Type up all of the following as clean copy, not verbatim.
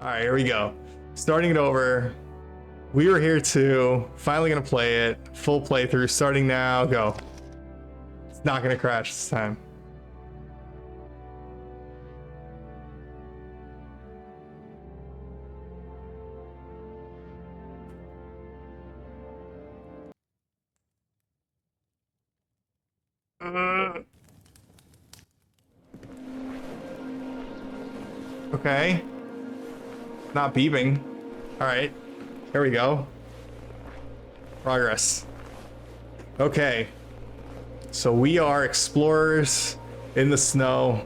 All right, here we go. Starting it over. We were here too. Finally gonna play it. Full playthrough. Starting now. Go. It's not gonna crash this time. Okay. Not beeping. All right. Here we go. Progress. Okay. So we are explorers in the snow.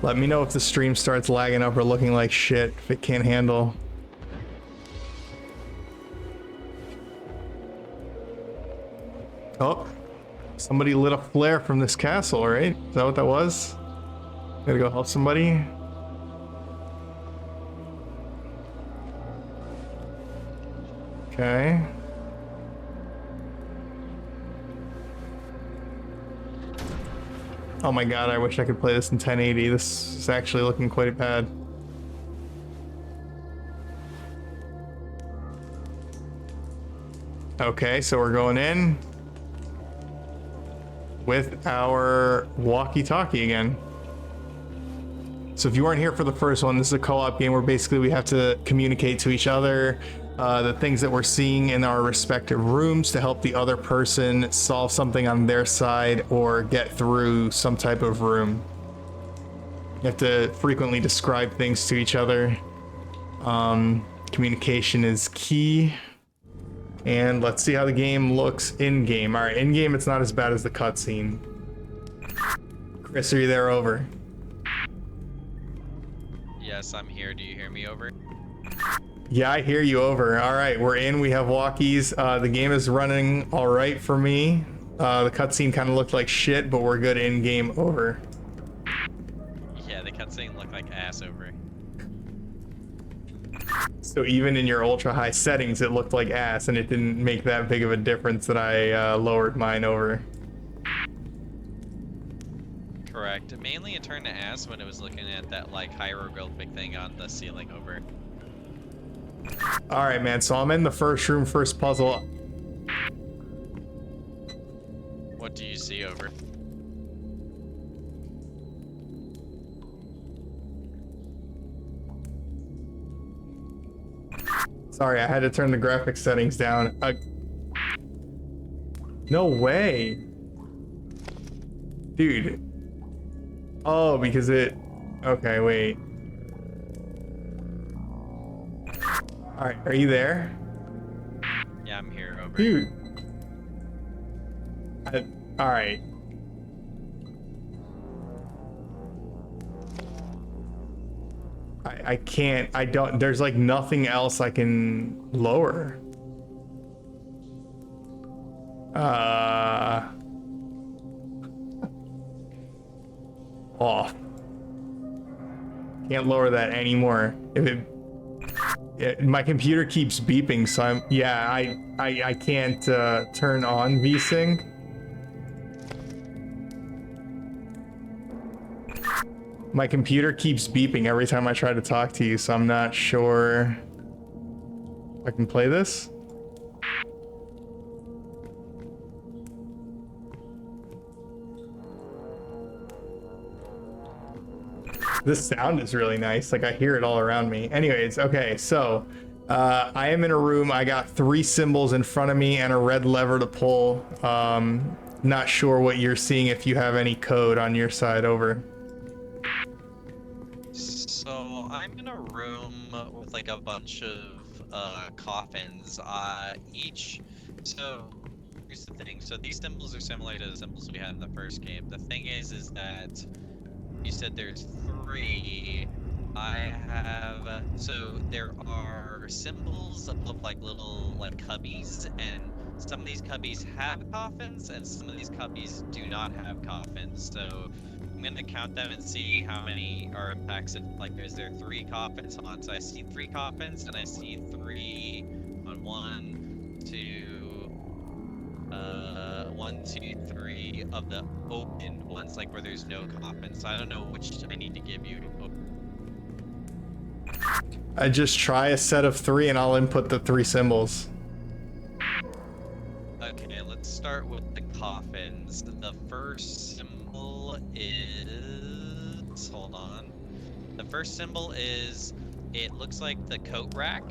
Let me know if the stream starts lagging up or looking like shit, if it can't handle. Oh, somebody lit a flare from this castle, right? Is that what that was? Gotta go help somebody. Okay. Oh my god, I wish I could play this in 1080. This is actually looking quite bad. Okay, so we're going in with our walkie-talkie again. So if you weren't here for the first one, this is a co-op game where basically we have to communicate to each other the things that we're seeing in our respective rooms to help the other person solve something on their side or get through some type of room. You have to frequently describe things to each other. Communication is key. And let's see how the game looks in-game. All right, in-game it's not as bad as the cutscene. Chris, are you there? Over. Yes, I'm here. Do you hear me? Over. Yeah, I hear you. Over. All right, we're in. We have walkies. The game is running all right for me. The cutscene kind of looked like shit, but we're good in-game. Over. Yeah, the cutscene looked like ass. Over. So even in your ultra-high settings, it looked like ass, and it didn't make that big of a difference that I lowered mine. Over. Correct. Mainly it turned to ass when it was looking at that like hieroglyphic thing on the ceiling. Over. All right, man. So I'm in the first room, first puzzle. What do you see? Over. Sorry, I had to turn the graphics settings down. No way. Dude. Oh, because it... Okay, wait. Alright, are you there? Yeah, I'm here. Over. Dude. Alright. I can't, I don't, there's like nothing else I can lower. Off. Can't lower that anymore. If my computer keeps beeping, so I'm, yeah, I can't turn on VSync. My computer keeps beeping every time I try to talk to you, so I'm not sure if I can play this. This sound is really nice. Like, I hear it all around me. Anyways, okay, so I am in a room. I got 3 symbols in front of me and a red lever to pull. Not sure what you're seeing, if you have any code on your side. Over. So I'm in a room with like a bunch of coffins. Each. So here's the thing. So these symbols are similar to the symbols we had in the first game. The thing is that you said there's 3. I have. So there are symbols that look like little like cubbies, and some of these cubbies have coffins, and some of these cubbies do not have coffins. So I'm gonna count them and see how many are impacts. Like, is there 3 coffins on? So I see 3 coffins, and I see 3 on 1, 2, 1, 2, 3 of the open ones, like where there's no coffin. So I don't know which I need to give you. I just try a set of 3 and I'll input the 3 symbols. Okay, let's start with the coffins. The first symbol is... Hold on. The first symbol is... It looks like the coat rack,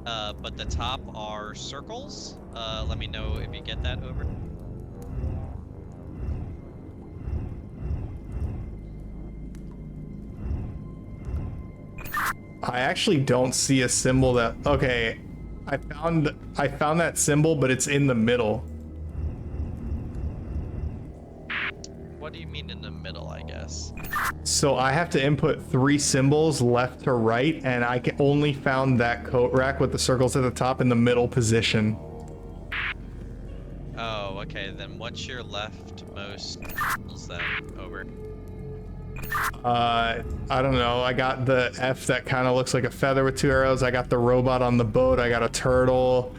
but the top are circles. Let me know if you get that over. I actually don't see a symbol that... Okay, I found that symbol, but it's in the middle. What do you mean in the middle, I guess? So I have to input 3 symbols left to right, and I only found that coat rack with the circles at the top in the middle position. Oh, okay, then what's your leftmost symbols then? Over. I don't know. I got the F that kind of looks like a feather with 2 arrows. I got the robot on the boat. I got a turtle.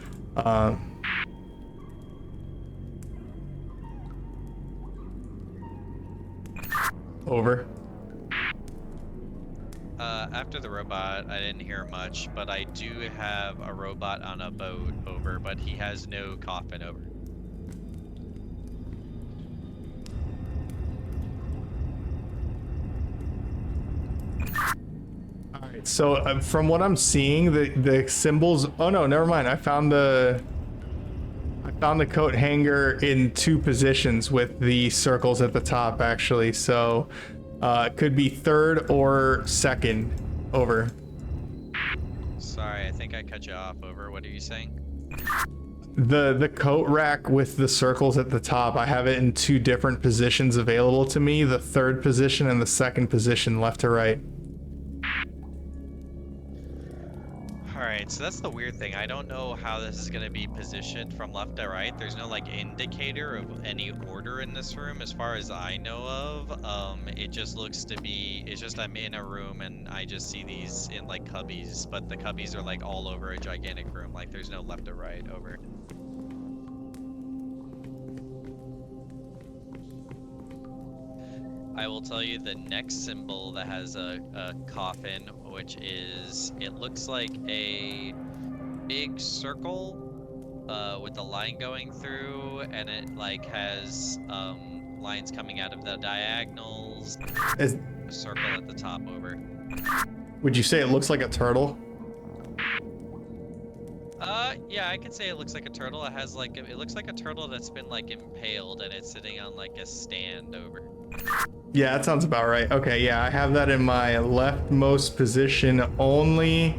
Over. After the robot, I didn't hear much, but I do have a robot on a boat. Over, but he has no coffin. Over. All right. So from what I'm seeing, the symbols. Oh no, never mind. I found the coat hanger in 2 positions with the circles at the top, actually. So it could be 3rd or 2nd. Over. Sorry, I think I cut you off. Over. What are you saying? The coat rack with the circles at the top, I have it in 2 different positions available to me. The 3rd position and the 2nd position, left to right. Alright, so that's the weird thing. I don't know how this is going to be positioned from left to right. There's no, like, indicator of any order in this room as far as I know of. It just looks to be... It's just I'm in a room and I just see these in, like, cubbies. But the cubbies are, like, all over a gigantic room. Like, there's no left or right. Over. I will tell you the next symbol that has a coffin, which is, it looks like a big circle with a line going through, and it like has lines coming out of the diagonals. Is, A circle at the top. Over. would you say it looks like a turtle? Yeah, I could say it looks like a turtle. It has like, it looks like a turtle that's been like impaled and it's sitting on like a stand. Over. Yeah, that sounds about right. Okay, yeah, I have that in my leftmost position only.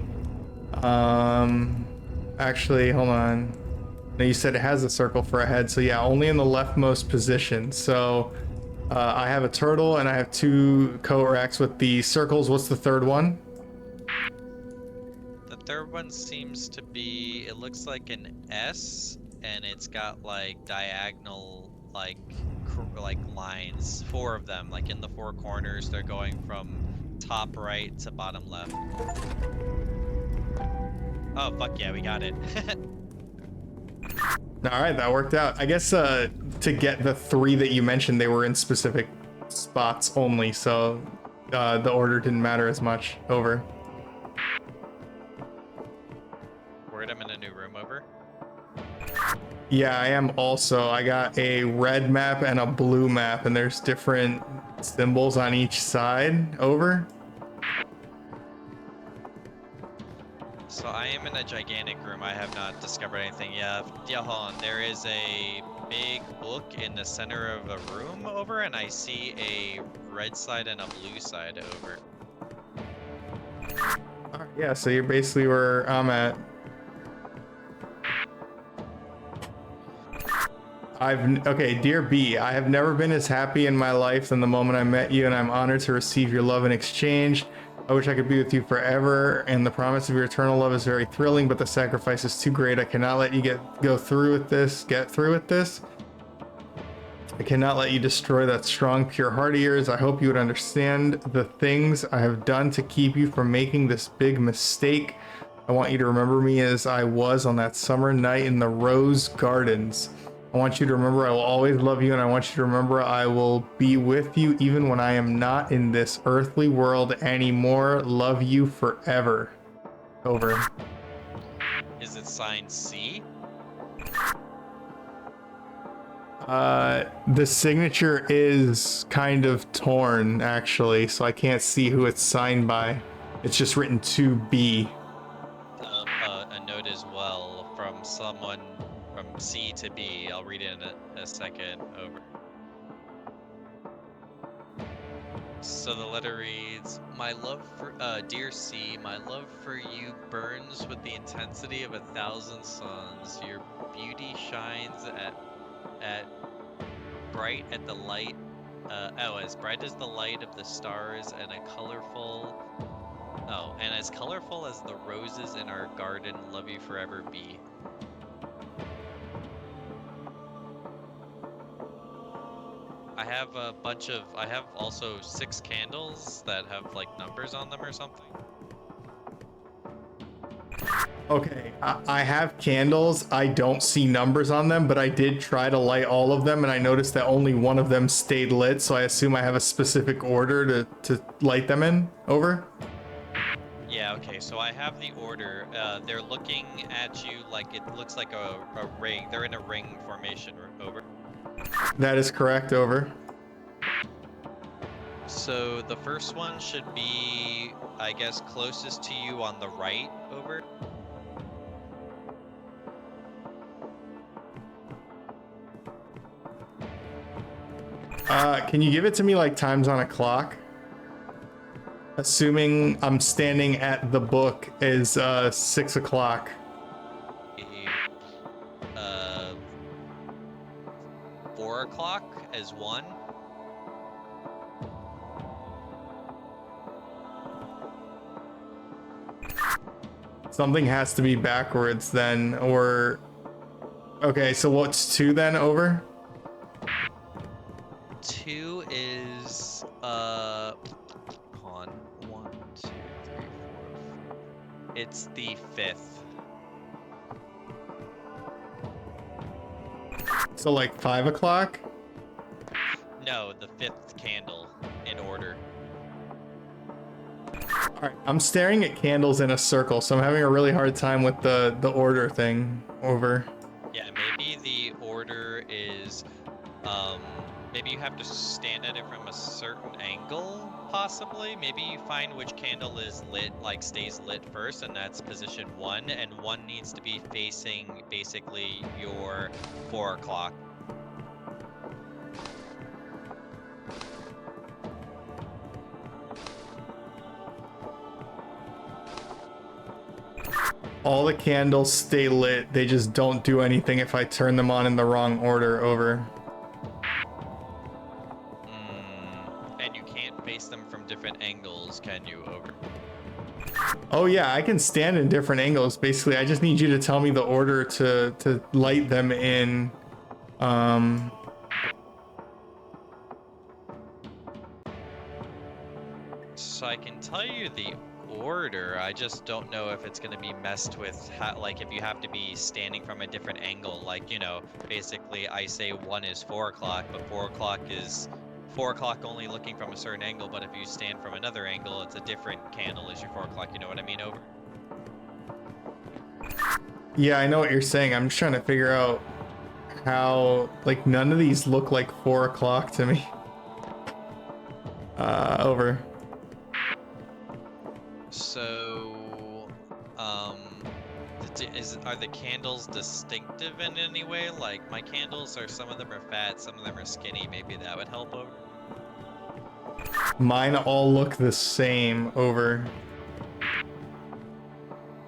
Actually, hold on. No, you said it has a circle for a head, so yeah, only in the leftmost position. So I have a turtle and I have 2 coat racks with the circles. What's the 3rd one? The 3rd one seems to be, it looks like an S, and it's got like diagonal like lines, 4 of them, like in the 4 corners. They're going from top right to bottom left. Oh fuck yeah, we got it. All right, that worked out. I guess to get the 3 that you mentioned, they were in specific spots only, so the order didn't matter as much. Over. Word, I'm in a new room. Over. Yeah, I am also. I got a red map and a blue map, and there's different symbols on each side. Over. So I am in a gigantic room. I have not discovered anything yet. Yeah, hold on. There is a big book in the center of a room. Over, and I see a red side and a blue side. Over. All right, yeah, so you're basically where I'm at. Okay, dear B, I have never been as happy in my life than the moment I met you, and I'm honored to receive your love in exchange. I wish I could be with you forever, and the promise of your eternal love is very thrilling, but the sacrifice is too great. I cannot let you get through with this. I cannot let you destroy that strong, pure heart of yours. I hope you would understand the things I have done to keep you from making this big mistake. I want you to remember me as I was on that summer night in the rose gardens. I I want you to remember I will always love you, and I want you to remember I will be with you even when I am not in this earthly world anymore. Love you forever. Over. Is it signed C? The signature is kind of torn, actually, so I can't see who it's signed by. It's just written to B. A note as well from someone from C to B. I'll read it in a second. Over. So the letter reads, "My love for, dear C, my love for you burns with the intensity of 1,000 suns. Your beauty shines at bright at the light, as bright as the light of the stars, and as colorful as the roses in our garden. Love you forever, B." I have also 6 candles that have like numbers on them or something. Okay, I have candles. I don't see numbers on them, but I did try to light all of them, and I noticed that only one of them stayed lit, so I assume I have a specific order to light them in. Over. Yeah, okay, so I have the order. They're looking at you like it looks like a ring. They're in a ring formation. Over. That is correct. Over. So the first one should be, I guess, closest to you on the right. Over. Can you give it to me like times on a clock? Assuming I'm standing at the book is 6 o'clock. 4 o'clock as 1. Something has to be backwards then, or... Okay, so what's 2 then? Over? 2 is, hold on. 1, 2, 3, 4, 5. It's the 5th. So like 5 o'clock? No, the 5th candle in order. Alright, I'm staring at candles in a circle, so I'm having a really hard time with the order thing. Over. Yeah, maybe the order is, maybe you have to stand at it from a certain angle, possibly. Maybe you find which candle is lit, like stays lit first, and that's position 1, and 1 needs to be facing basically your 4 o'clock. All the candles stay lit, they just don't do anything if I turn them on in the wrong order. Over. And you can't face them from different angles, can you? Over. Oh yeah, I can stand in different angles. Basically, I just need you to tell me the order to light them in. So I can tell you the order, I just don't know if it's going to be messed with, like if you have to be standing from a different angle, like, you know, basically I say 1 is 4 o'clock, but 4 o'clock is 4 o'clock only looking from a certain angle, but if you stand from another angle, it's a different candle as your 4 o'clock, you know what I mean? Over. Yeah, I know what you're saying. I'm just trying to figure out how, like, none of these look like 4 o'clock to me. Over. So, are the candles distinctive in any way? Like, my candles are, some of them are fat, some of them are skinny, maybe that would help. Over. Mine all look the same. Over.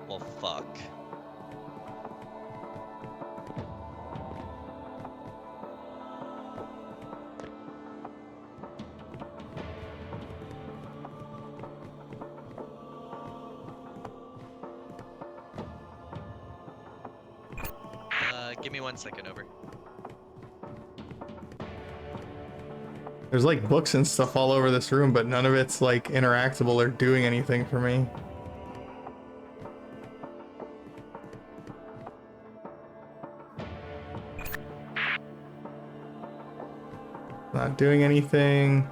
Well, fuck. Give me 1 second. Over. There's like books and stuff all over this room, but none of it's like interactable or doing anything for me. Not doing anything.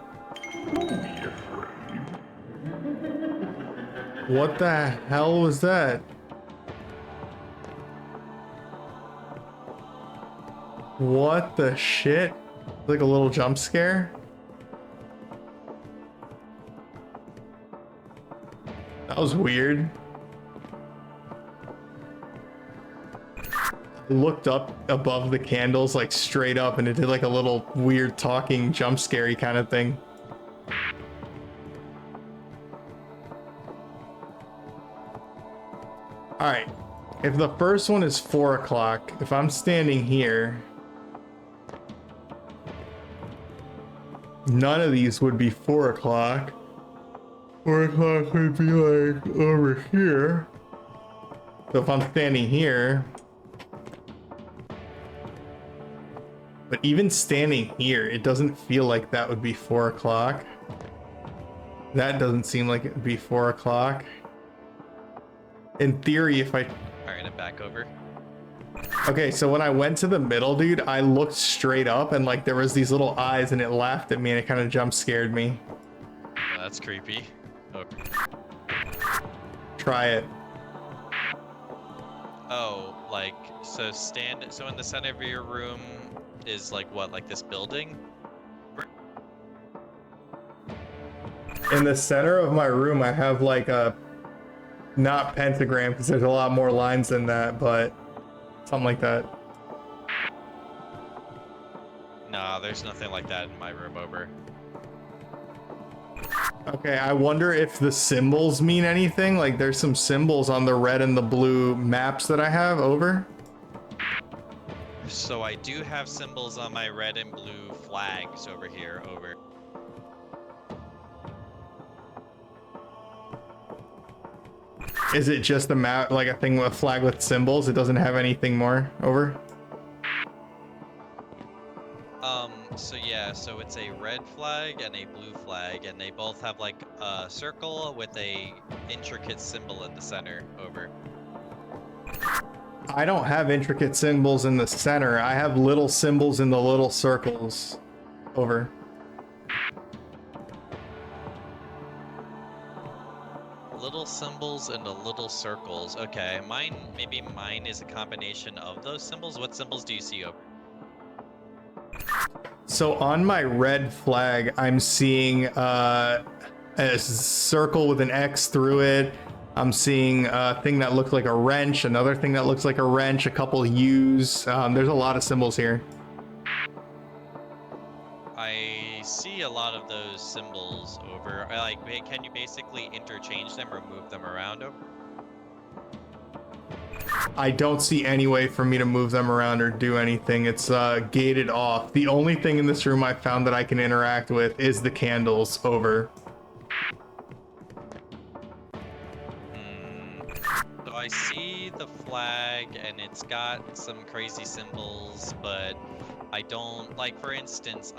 What the hell was that? What the shit? Like a little jump scare? That was weird. I looked up above the candles, like straight up, and it did like a little weird talking jump scary kind of thing. All right. If the first one is 4 o'clock, if I'm standing here, none of these would be 4 o'clock. 4 o'clock would be like over here. So if I'm standing here, but even standing here, it doesn't feel like that would be 4 o'clock. That doesn't seem like it would be 4 o'clock. In theory, if I... Alright, I'm back over. Okay, so when I went to the middle, dude, I looked straight up and like there was these little eyes and it laughed at me and it kind of jump scared me. Oh, that's creepy. Okay. Try it. Oh, like, so in the center of your room is like what, like this building? In the center of my room, I have like a, not pentagram because there's a lot more lines than that, but something like that. Nah, there's nothing like that in my room over. Okay, I wonder if the symbols mean anything. Like there's some symbols on the red and the blue maps that I have over. So I do have symbols on my red and blue flags over here, over. Is it just a map, like a thing with a flag with symbols? It doesn't have anything more over? So yeah, so it's a red flag and a blue flag, and they both have like a circle with a intricate symbol in the center, over. I don't have intricate symbols in the center. I have little symbols in the little circles. Over. Little symbols and the little circles. Okay, maybe mine is a combination of those symbols. What symbols do you see over? So on my red flag, I'm seeing a circle with an X through it. I'm seeing a thing that looks like a wrench, another thing that looks like a wrench, a couple U's. There's a lot of symbols here. I see a lot of those symbols over. Like, can you basically interchange them or move them around over? I don't see any way for me to move them around or do anything. It's gated off. The only thing in this room I found that I can interact with is the candles over. So I see the flag and it's got some crazy symbols, but I don't, like, for instance,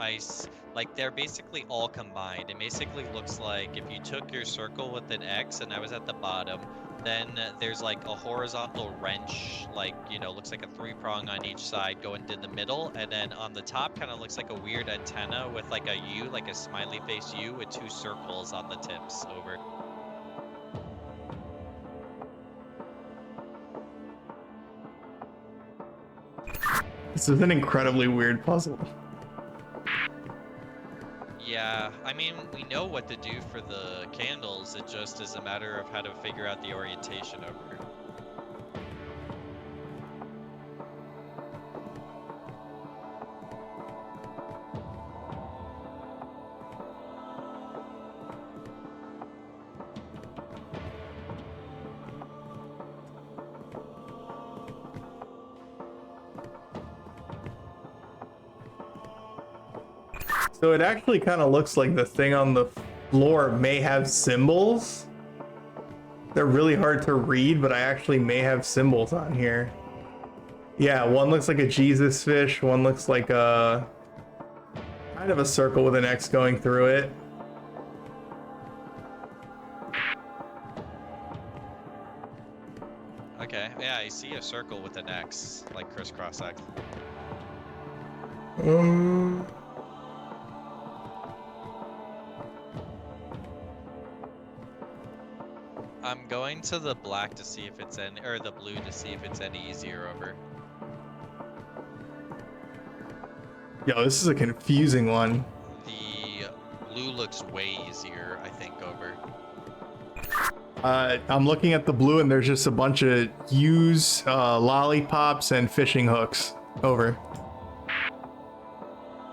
like they're basically all combined. It basically looks like if you took your circle with an X and I was at the bottom, then there's like a horizontal wrench, like, you know, looks like a 3-prong on each side going to the middle, and then on the top kind of looks like a weird antenna with like a U, like a smiley face U with 2 circles on the tips, over. This is an incredibly weird puzzle. Yeah, I mean, we know what to do for the candles, it just is a matter of how to figure out the orientation over. So it actually kind of looks like the thing on the floor may have symbols. They're really hard to read, but I actually may have symbols on here. Yeah, one looks like a Jesus fish, one looks like a kind of a circle with an X going through it. Okay, yeah, I see a circle with an X, like crisscross X. I'm going to the black to see if it's any, or the blue to see if it's any easier over. Yo, this is a confusing one. The blue looks way easier, I think, over. I'm looking at the blue and there's just a bunch of U's, lollipops, and fishing hooks. Over.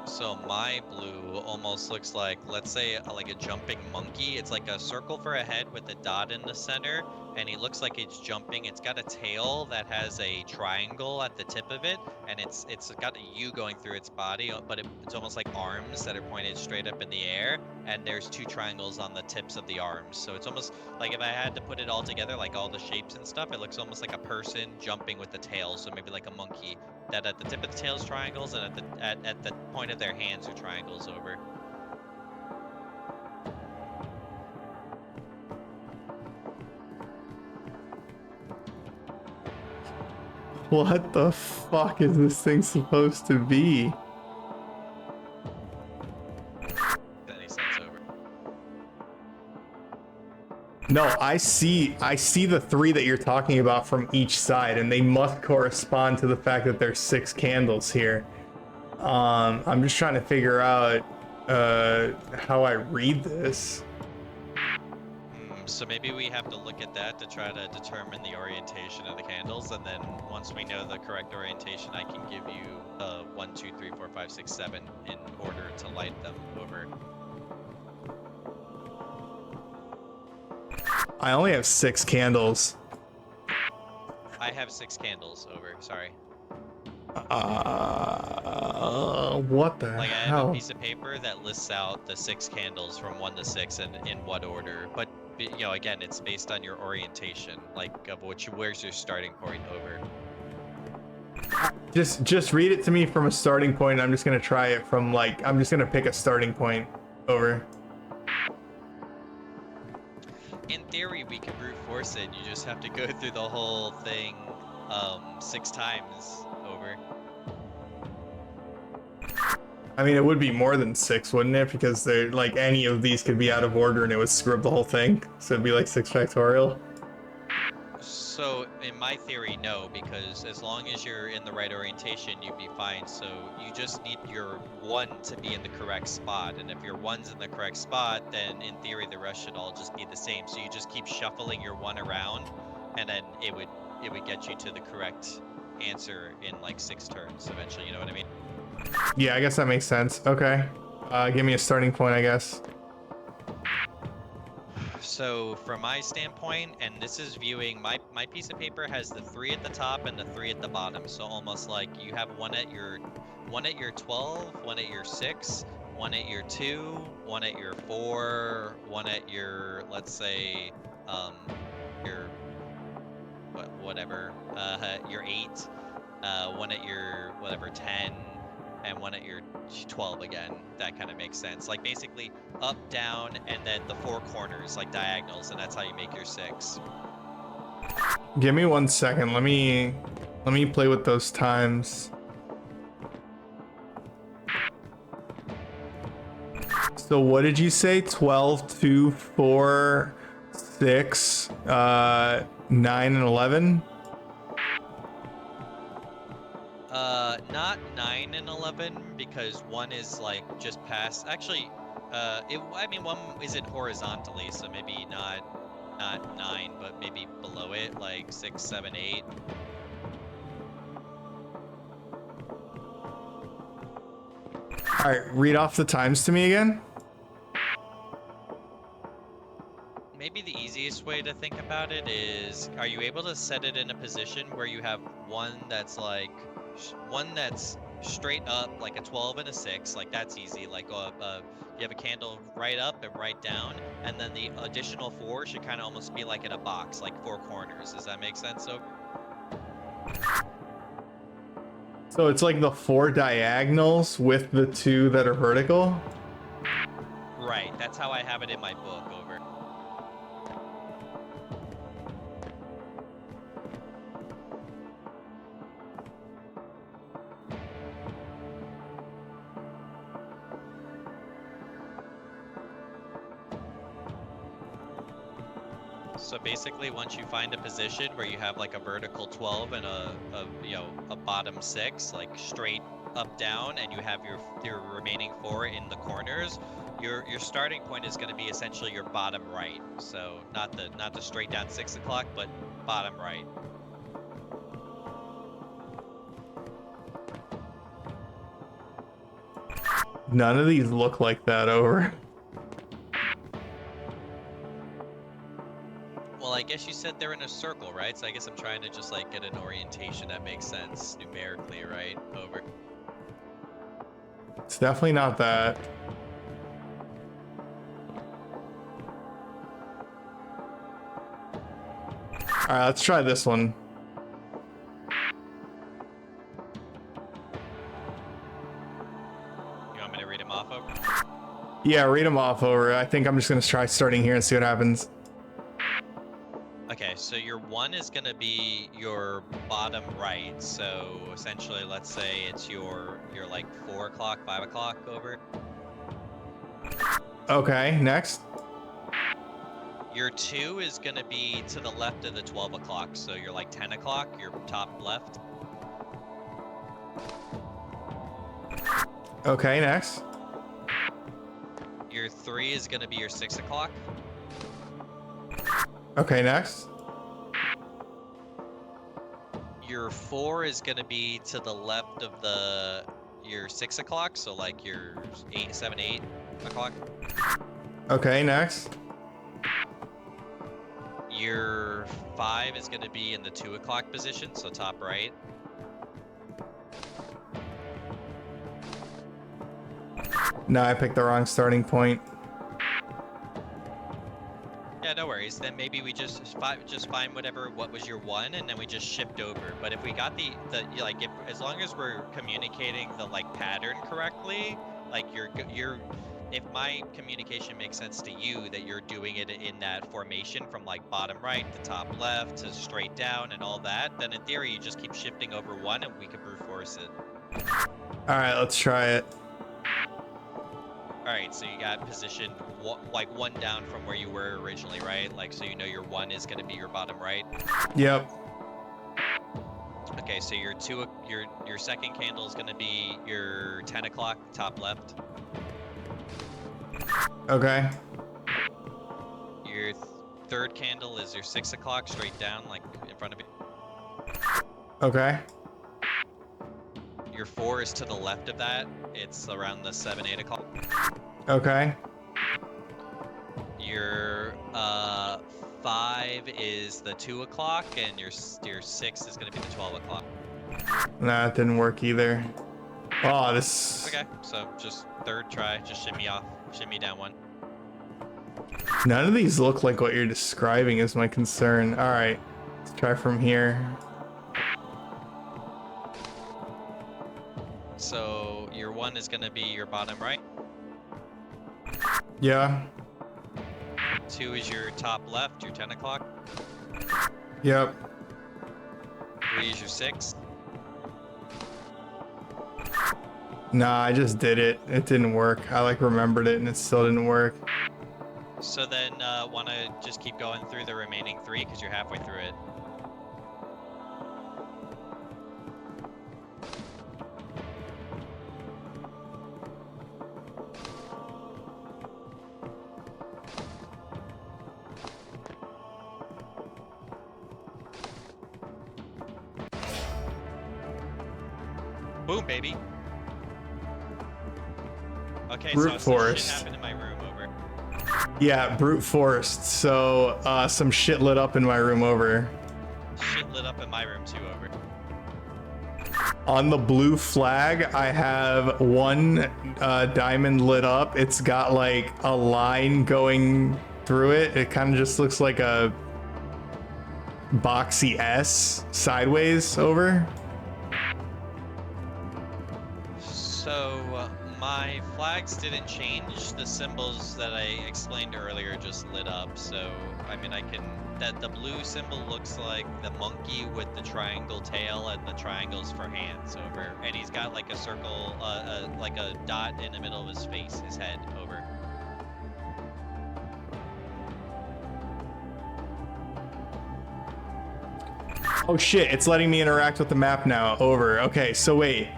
So my blue almost looks like, let's say, like a jumping monkey. It's like a circle for a head with a dot in the center, and he looks like it's jumping. It's got a tail that has a triangle at the tip of it, and it's got a U going through its body, but it's almost like arms that are pointed straight up in the air, and there's two triangles on the tips of the arms. So it's almost like if I had to put it all together, like all the shapes and stuff, it looks almost like a person jumping with the tail, so maybe like a monkey. That at the tip of the tail is triangles, and at the point of their hands are triangles over. What the fuck is this thing supposed to be? Any sense over? No, I see the three that you're talking about from each side, and they must correspond to the fact that there's 6 candles here. I'm just trying to figure out how I read this. So maybe we have to look at that to try to determine the orientation of the candles, and then once we know the correct orientation, I can give you 1, 2, 3, 4, 5, 6, 7 in order to light them over. I only have 6 candles. I have 6 candles over. Sorry. What the Like I have hell? a piece of paper that lists out the 6 candles from 1 to 6 and in what order. But you know, again, it's based on your orientation, like of where's your starting point over. Just read it to me from a starting point. I'm just gonna try it from I'm just gonna pick a starting point. Over. In theory, we can brute force it. You just have to go through the whole thing 6 times over. I mean, it would be more than 6, wouldn't it? Because they're like any of these could be out of order and it would screw up the whole thing. So it'd be like 6 factorial. So in my theory, no, because as long as you're in the right orientation, you'd be fine. So you just need your 1 to be in the correct spot, and if your 1's in the correct spot, then in theory the rest should all just be the same. So you just keep shuffling your 1 around, and then it would get you to the correct answer in like 6 turns eventually. You know what I mean? Yeah, I guess that makes sense. Okay. Give me a starting point, I guess. So from my standpoint, and this is viewing, my piece of paper has the 3 at the top and the 3 at the bottom. So almost like you have 1 at your 12, 1 at your 6, 1 at your 2, 1 at your 4, 1 at your, let's say, your whatever, your 8, 1 at your whatever 10, and 1 at your 12 again. That kind of makes sense. Like basically up, down, and then the 4 corners, like diagonals, and that's how you make your 6. Give me 1 second. Let me play with those times. So what did you say? 12, 2, 4, 6, 9, and 11? Not 9 and 11, because 1 is like just past. Actually, I mean 1 isn't horizontally, so maybe not 9, but maybe below it, like 6, 7, 8. All right, read off the times to me again. Maybe the easiest way to think about it is, are you able to set it in a position where you have 1 that's like, 1 that's straight up, like a 12 and a 6, like that's easy, like you have a candle right up and right down, and then the additional 4 should kind of almost be like in a box, like 4 corners. Does that make sense? So it's like the 4 diagonals with the 2 that are vertical? Right, that's how I have it in my book, over. So basically, once you find a position where you have like a vertical 12 and a bottom 6, like straight up down, and you have your remaining 4 in the corners, your starting point is going to be essentially your bottom right. So not the straight down 6 o'clock, but bottom right. None of these look like that over. Well, I guess you said they're in a circle, right? So I guess I'm trying to just like get an orientation that makes sense numerically, right? Over. It's definitely not that. All right, let's try this one. You want me to read them off over? Yeah, read them off over. I think I'm just gonna try starting here and see what happens. Okay, so your 1 is going to be your bottom right. So essentially, let's say it's your like 4 o'clock, 5 o'clock over. Okay, next. Your 2 is going to be to the left of the 12 o'clock. So you're like 10 o'clock, your top left. Okay, next. Your 3 is going to be your 6 o'clock. Okay, next. Your 4 is going to be to the left of your 6 o'clock. So like your 7, 8 o'clock. Okay, next. Your 5 is going to be in the 2 o'clock position, so top right. No, I picked the wrong starting point. Yeah, no worries. Then maybe we just find what was your 1, and then we just shift over. But if we got the like, as long as we're communicating the like pattern correctly, like if my communication makes sense to you that you're doing it in that formation from like bottom right to top left to straight down and all that, then in theory you just keep shifting over 1 and we can brute force it. All right, let's try it. All right, so you got positioned like 1 down from where you were originally, right? Like, so you know your 1 is going to be your bottom right. Yep. Okay, so your second candle is going to be your 10 o'clock top left. Okay. Your third candle is your 6 o'clock straight down, like in front of you. Okay. Your 4 is to the left of that. It's around the 7, 8 o'clock. Okay. Your 5 is the 2 o'clock, and your 6 is going to be the 12 o'clock. Nah, it didn't work either. Oh, this. Okay, so just third try, just shimmy down 1. None of these look like what you're describing is my concern. All right, let's try from here. So your 1 is going to be your bottom right. Yeah. 2 is your top left, your 10 o'clock. Yep. 3 is your 6. Nah, I just did it. It didn't work. I like remembered it and it still didn't work. So then want to just keep going through the remaining 3 because you're halfway through it. Boom, baby. Okay, Brute so force. shit happened in my room over. Yeah, brute forced. So some shit lit up in my room over. Shit lit up in my room too over. On the blue flag, I have 1 diamond lit up. It's got like a line going through it. It kind of just looks like a boxy S sideways over. So my flags didn't change. The symbols that I explained earlier just lit up. So I mean, that the blue symbol looks like the monkey with the triangle tail and the triangles for hands over, and he's got like a circle, like a dot in the middle of his face, his head over. Oh shit, it's letting me interact with the map now. Over. Okay, so wait.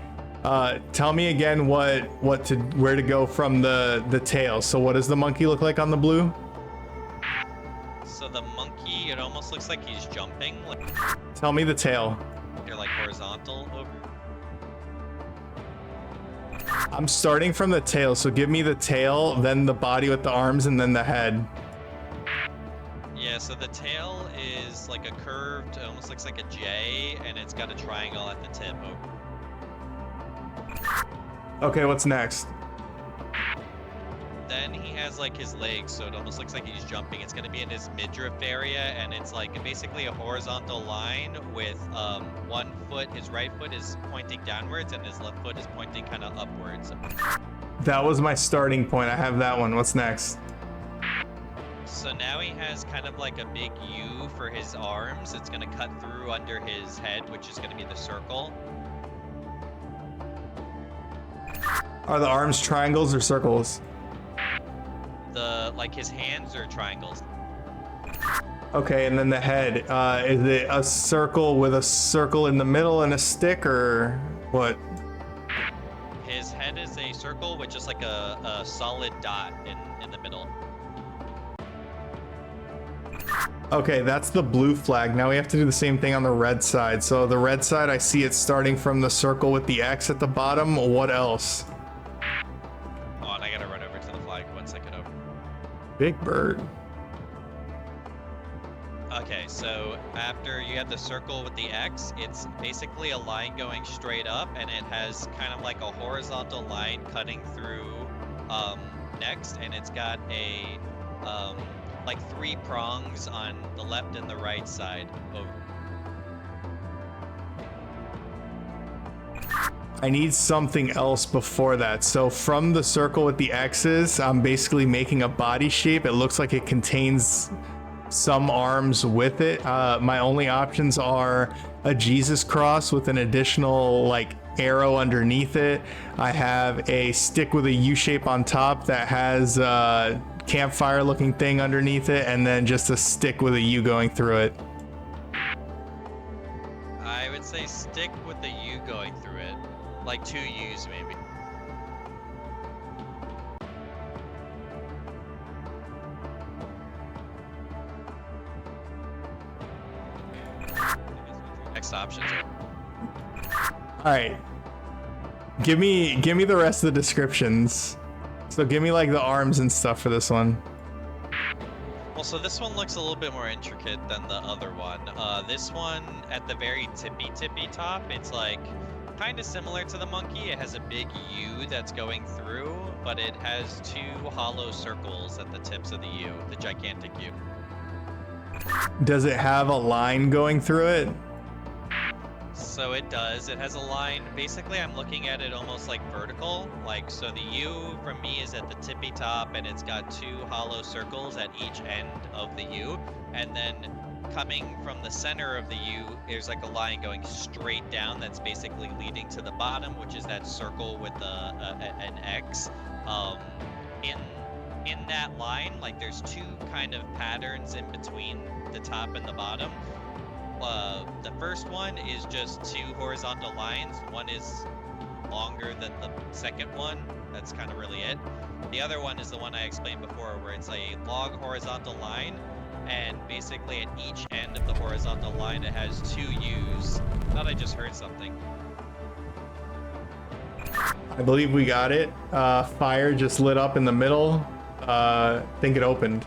Tell me again where to go from the tail. So what does the monkey look like on the blue? So the monkey, it almost looks like he's jumping. Like Tell me the tail. you're like horizontal over. I'm starting from the tail, so give me the tail, then the body with the arms, and then the head. Yeah, so the tail is like a curved, it almost looks like a J, and it's got a triangle at the tip. Okay, what's next? Then he has like his legs, so it almost looks like he's jumping. It's gonna be in his midriff area, and it's like basically a horizontal line with one foot, his right foot is pointing downwards, and his left foot is pointing kind of upwards. That was my starting point. I have that one. What's next? So now he has kind of like a big U for his arms. It's gonna cut through under his head, which is gonna be the circle. Are the arms triangles or circles? Like his hands are triangles. Okay, and then the head. Is it a circle with a circle in the middle and a stick, or what? His head is a circle with just like a solid dot in the middle. Okay, that's the blue flag. Now we have to do the same thing on the red side. So the red side, I see it starting from the circle with the X at the bottom. What else? Hold on, I gotta run over to the flag. 1 second over. Big bird. Okay, so after you have the circle with the X, it's basically a line going straight up, and it has kind of like a horizontal line cutting through next, and it's got a like 3 prongs on the left and the right side. Over. I need something else before that. So from the circle with the X's, I'm basically making a body shape. It looks like it contains some arms with it. My only options are a Jesus cross with an additional like arrow underneath it. I have a stick with a U shape on top that has a campfire looking thing underneath it, and then just a stick with a U going through it. I would say stick with the U going through it. Like 2 U's maybe. Next options are... All right, give me the rest of the descriptions. So give me like the arms and stuff for this one. Well, so this one looks a little bit more intricate than the other one. This one at the very tippy top, it's like kind of similar to the monkey. It has a big U that's going through, but it has 2 hollow circles at the tips of the U, the gigantic U. Does it have a line going through it? So it does. It has a line. Basically, I'm looking at it almost like vertical. Like, so the U from me is at the tippy top, and it's got 2 hollow circles at each end of the U. And then coming from the center of the U, there's like a line going straight down that's basically leading to the bottom, which is that circle with an X. In that line, like there's 2 kind of patterns in between the top and the bottom. The first one is just 2 horizontal lines. One is longer than the second one. That's kind of really it. The other one is the one I explained before, where it's a long horizontal line, and basically at each end of the horizontal line it has 2 U's. I thought I just heard something. I believe we got it. Fire just lit up in the middle. I think it opened.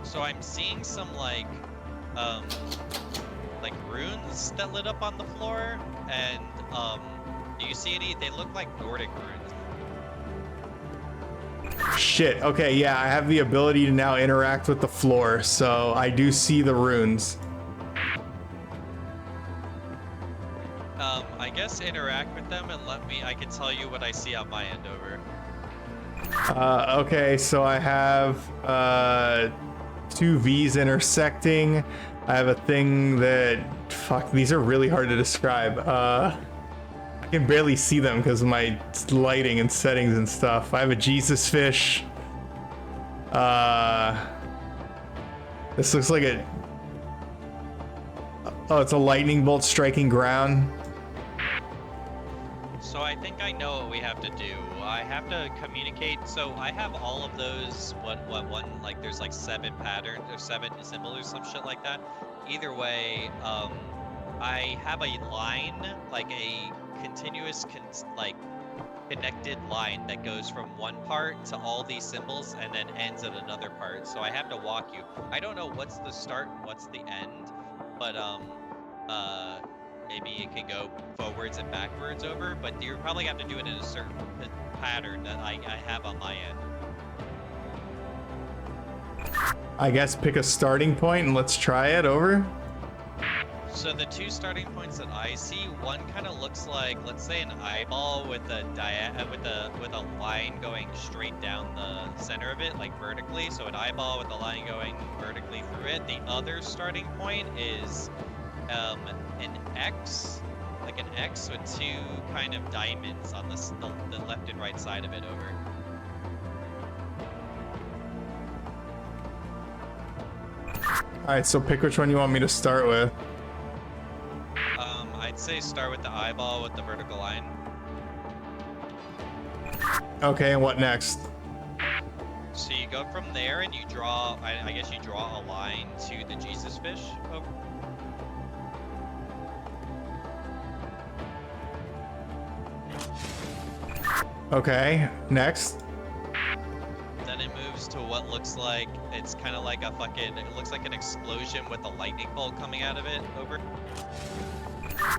So I'm seeing some like runes that lit up on the floor, and do you see any? They look like Nordic runes. Shit. Okay, yeah, I have the ability to now interact with the floor, so I do see the runes. I guess interact with them and I can tell you what I see on my end over. Okay, so I have 2 V's intersecting. I have a thing that, fuck, these are really hard to describe. I can barely see them because of my lighting and settings and stuff. I have a Jesus fish. This looks like Oh, it's a lightning bolt striking ground. So I think I know what we have to do. I have to communicate. So I have all of those. Like there's like 7 patterns or 7 symbols or some shit like that. Either way, I have a line, like a continuous, connected line that goes from one part to all these symbols and then ends at another part. So I have to walk you. I don't know what's the start and what's the end, but maybe it can go forwards and backwards over, but you probably have to do it in a certain pattern that I have on my end. I guess pick a starting point and let's try it over. So the 2 starting points that I see, one kind of looks like, let's say, an eyeball with a with a line going straight down the center of it, like vertically. So an eyeball with a line going vertically through it. The other starting point is an X, like an X with 2 kind of diamonds on the left and right side of it over. All right, so pick which one you want me to start with. I'd say start with the eyeball with the vertical line. Okay, and what next? So you go from there and you draw, I guess you draw a line to the Jesus fish over. Okay, next. Then it moves to what looks like, it's kind of like a fucking, it looks like an explosion with a lightning bolt coming out of it over.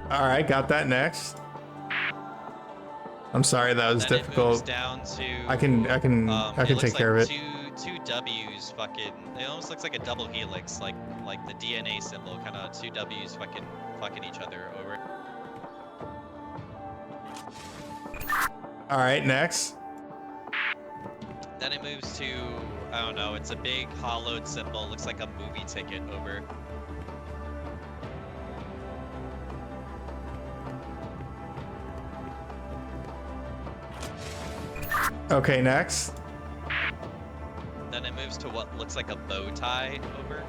All right, got that. Next. I'm sorry, that was then difficult. It moves down to, I can take care of it. Two W's fucking, it almost looks like a double helix, like the DNA symbol, kind of 2 W's fucking each other over. All right, next. Then it moves to, I don't know, it's a big hollowed symbol, looks like a movie ticket over. Okay, next. Then it moves to what looks like a bow tie over.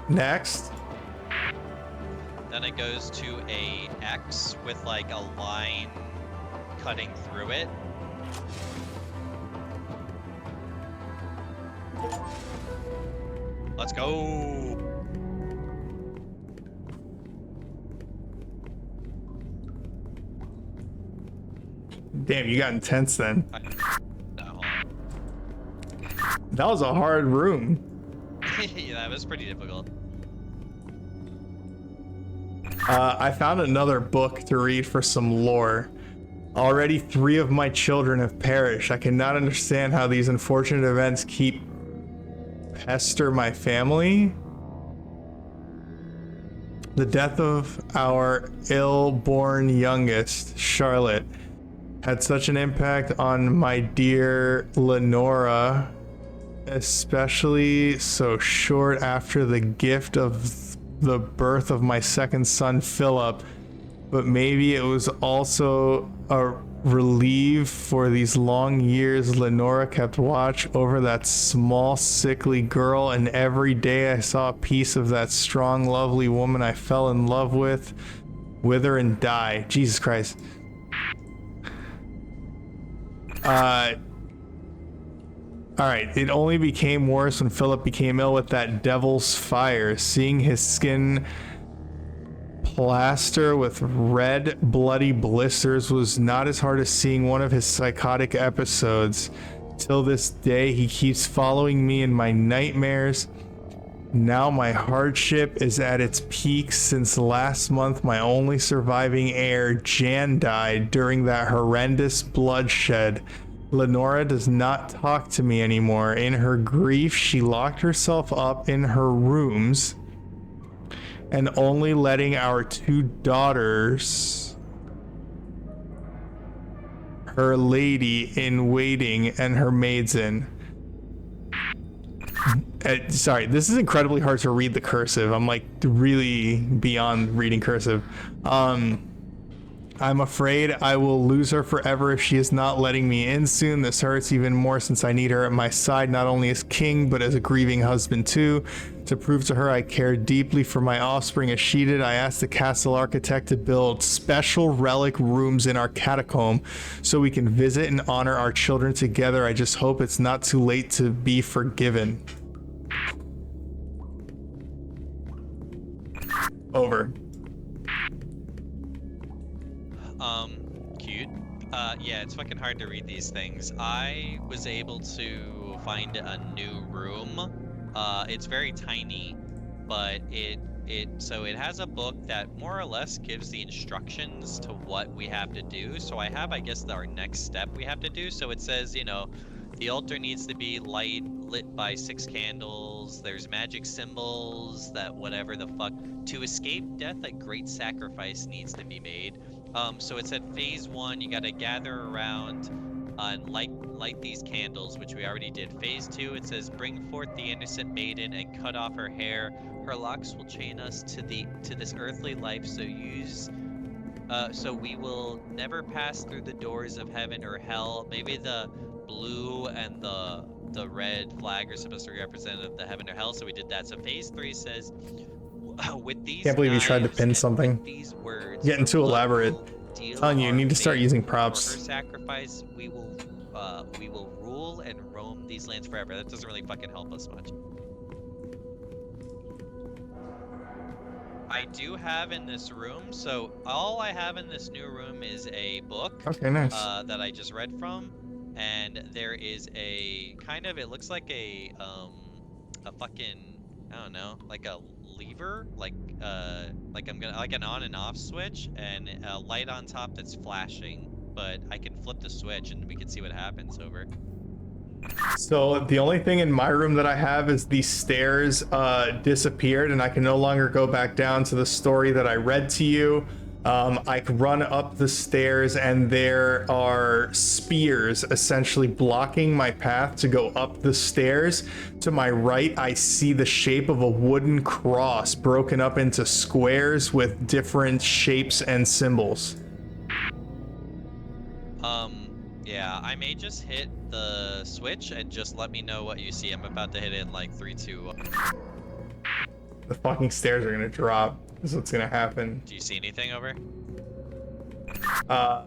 Next. Then it goes to a X with like a line cutting through it. Let's go. Damn, you got intense then. No. That was a hard room. Yeah, that was pretty difficult. I found another book to read for some lore. Already 3 of my children have perished. I cannot understand how these unfortunate events keep pester my family. The death of our ill-born youngest, Charlotte, had such an impact on my dear Lenora, especially so short after the gift of the birth of my second son, Philip. But maybe it was also a relief for these long years Lenora kept watch over that small, sickly girl, and every day I saw a piece of that strong, lovely woman I fell in love with wither and die. Jesus Christ. Alright, it only became worse when Philip became ill with that devil's fire. Seeing his skin plaster with red, bloody blisters was not as hard as seeing one of his psychotic episodes. Till this day, he keeps following me in my nightmares. Now my hardship is at its peak since last month my only surviving heir, Jan, died during that horrendous bloodshed. Lenora does not talk to me anymore. In her grief, she locked herself up in her rooms and only letting our 2 daughters, her lady in waiting, and her maids in. Sorry, this is incredibly hard to read the cursive. I'm like really beyond reading cursive. I'm afraid I will lose her forever if she is not letting me in soon. This hurts even more since I need her at my side, not only as king, but as a grieving husband too. To prove to her I care deeply for my offspring as she did, I asked the castle architect to build special relic rooms in our catacomb so we can visit and honor our children together. I just hope it's not too late to be forgiven. Over. Cute. Yeah, it's fucking hard to read these things. I was able to find a new room. It's very tiny, but it has a book that more or less gives the instructions to what we have to do. So I have, I guess, our next step we have to do. So it says, you know, the altar needs to be lit by 6 candles. There's magic symbols that whatever the fuck. To escape death, a great sacrifice needs to be made. So it said phase 1, you gotta gather around and light these candles, which we already did. Phase 2, it says bring forth the innocent maiden and cut off her hair. Her locks will chain us to this earthly life. So we will never pass through the doors of heaven or hell. Maybe the blue and the red flag are supposed to represent the heaven or hell. So we did that. So phase 3 says, with these Can't believe you tried to pin something. These words, Getting too elaborate. Telling you need to start using props. For her sacrifice, we will rule and roam these lands forever. That doesn't really fucking help us much. I do have in this room, so all I have in this new room is a book. Okay, nice. That I just read from, and there is a kind of, it looks like a fucking, I don't know, like a lever, like an on and off switch, and a light on top that's flashing, but I can flip the switch and we can see what happens. Over. So the only thing in my room that I have is the stairs disappeared, and I can no longer go back down to the story that I read to you. I can run up the stairs and there are spears essentially blocking my path to go up the stairs. To my right, I see the shape of a wooden cross broken up into squares with different shapes and symbols. Yeah, I may just hit the switch and just let me know what you see. I'm about to hit it in like 3, 2, 1. The fucking stairs are gonna drop. This is what's gonna happen. Do you see anything? Over? I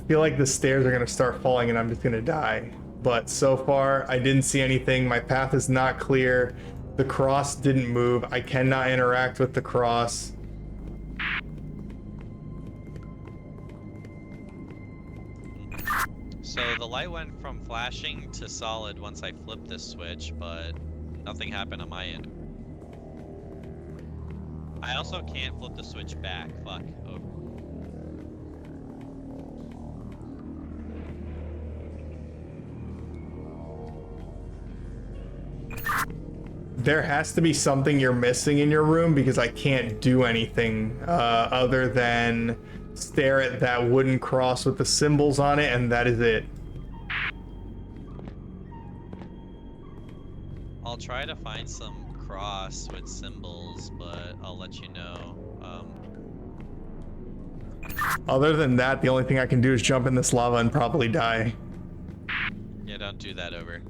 feel like the stairs are gonna start falling and I'm just gonna die. But so far, I didn't see anything. My path is not clear. The cross didn't move. I cannot interact with the cross. So the light went from flashing to solid once I flipped this switch, but nothing happened on my end. I also can't flip the switch back. Fuck. Over. There has to be something you're missing in your room because I can't do anything other than stare at that wooden cross with the symbols on it, and that is it. I'll try to find some cross with symbols, but I'll let you know. Other than that, the only thing I can do is jump in this lava and probably die. Yeah, don't do that. Over.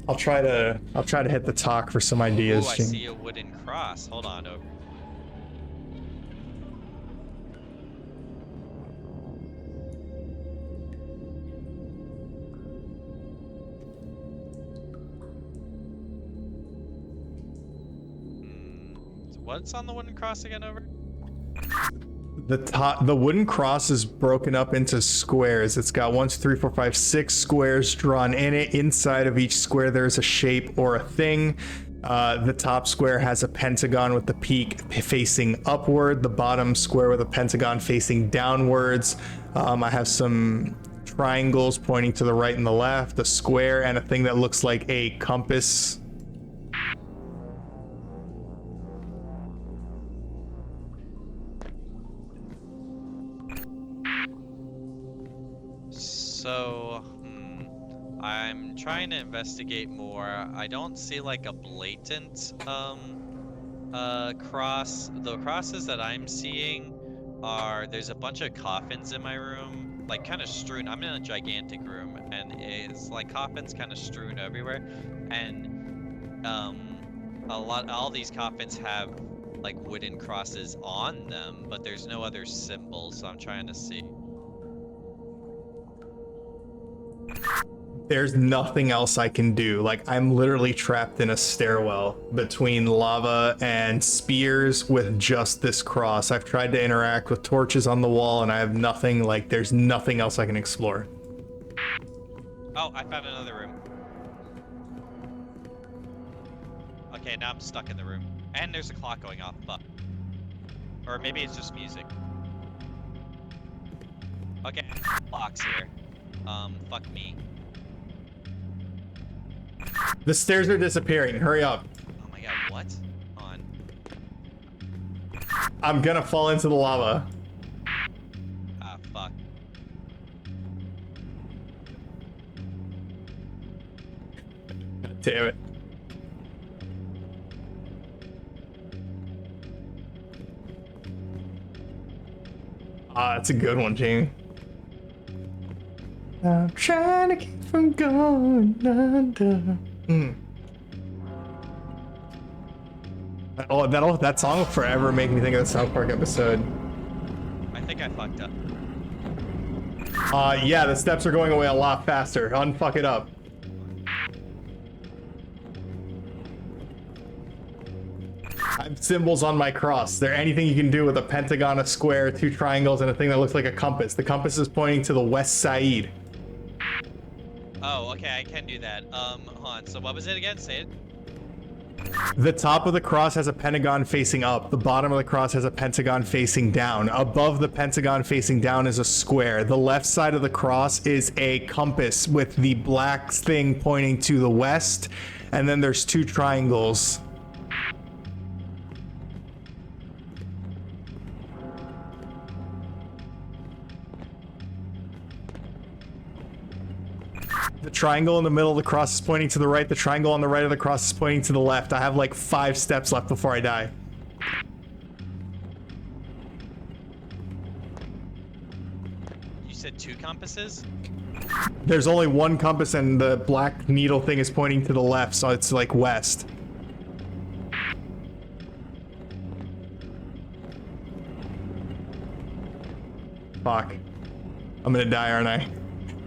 I'll try to hit the talk for some ideas. Ooh, I see a wooden cross. Hold on. Over. What's on the wooden cross again? Over? The wooden cross is broken up into squares. It's got 1, 2, 3, 4, 5, 6 squares drawn in it. Inside of each square, there's a shape or a thing. The top square has a pentagon with the peak facing upward. The bottom square with a pentagon facing downwards. I have some triangles pointing to the right and the left, a square, and a thing that looks like a compass. So, I'm trying to investigate more. I don't see like a blatant cross. The crosses that I'm seeing are there's a bunch of coffins in my room, like kind of strewn. I'm in a gigantic room, and it's like coffins kind of strewn everywhere, and all these coffins have like wooden crosses on them, but there's no other symbols. So I'm trying to see. There's nothing else I can do. Like, I'm literally trapped in a stairwell between lava and spears with just this cross. I've tried to interact with torches on the wall and I have nothing. Like, there's nothing else I can explore. Oh, I found another room. Okay, now I'm stuck in the room. And there's a clock going off, but... Or maybe it's just music. Okay, clock's here. Fuck me. The stairs are disappearing. Hurry up. Oh my god, what? On. I'm gonna fall into the lava. Ah, fuck. Damn it. Ah, that's a good one, Jamie. I'm trying to keep from going under. Oh, that song will forever make me think of the South Park episode. I think I fucked up. Yeah, the steps are going away a lot faster. Unfuck it up. I have symbols on my cross. Is there anything you can do with a pentagon, a square, two triangles, and a thing that looks like a compass? The compass is pointing to the west side. Oh, okay, I can do that. Hold on, so what was it again? Say it. The top of the cross has a pentagon facing up. The bottom of the cross has a pentagon facing down. Above the pentagon facing down is a square. The left side of the cross is a compass with the black thing pointing to the west. And then there's two triangles. The triangle in the middle of the cross is pointing to the right. The triangle on the right of the cross is pointing to the left. I have like 5 steps left before I die. You said 2 compasses? There's only one compass and the black needle thing is pointing to the left, so it's like west. Fuck. I'm gonna die, aren't I?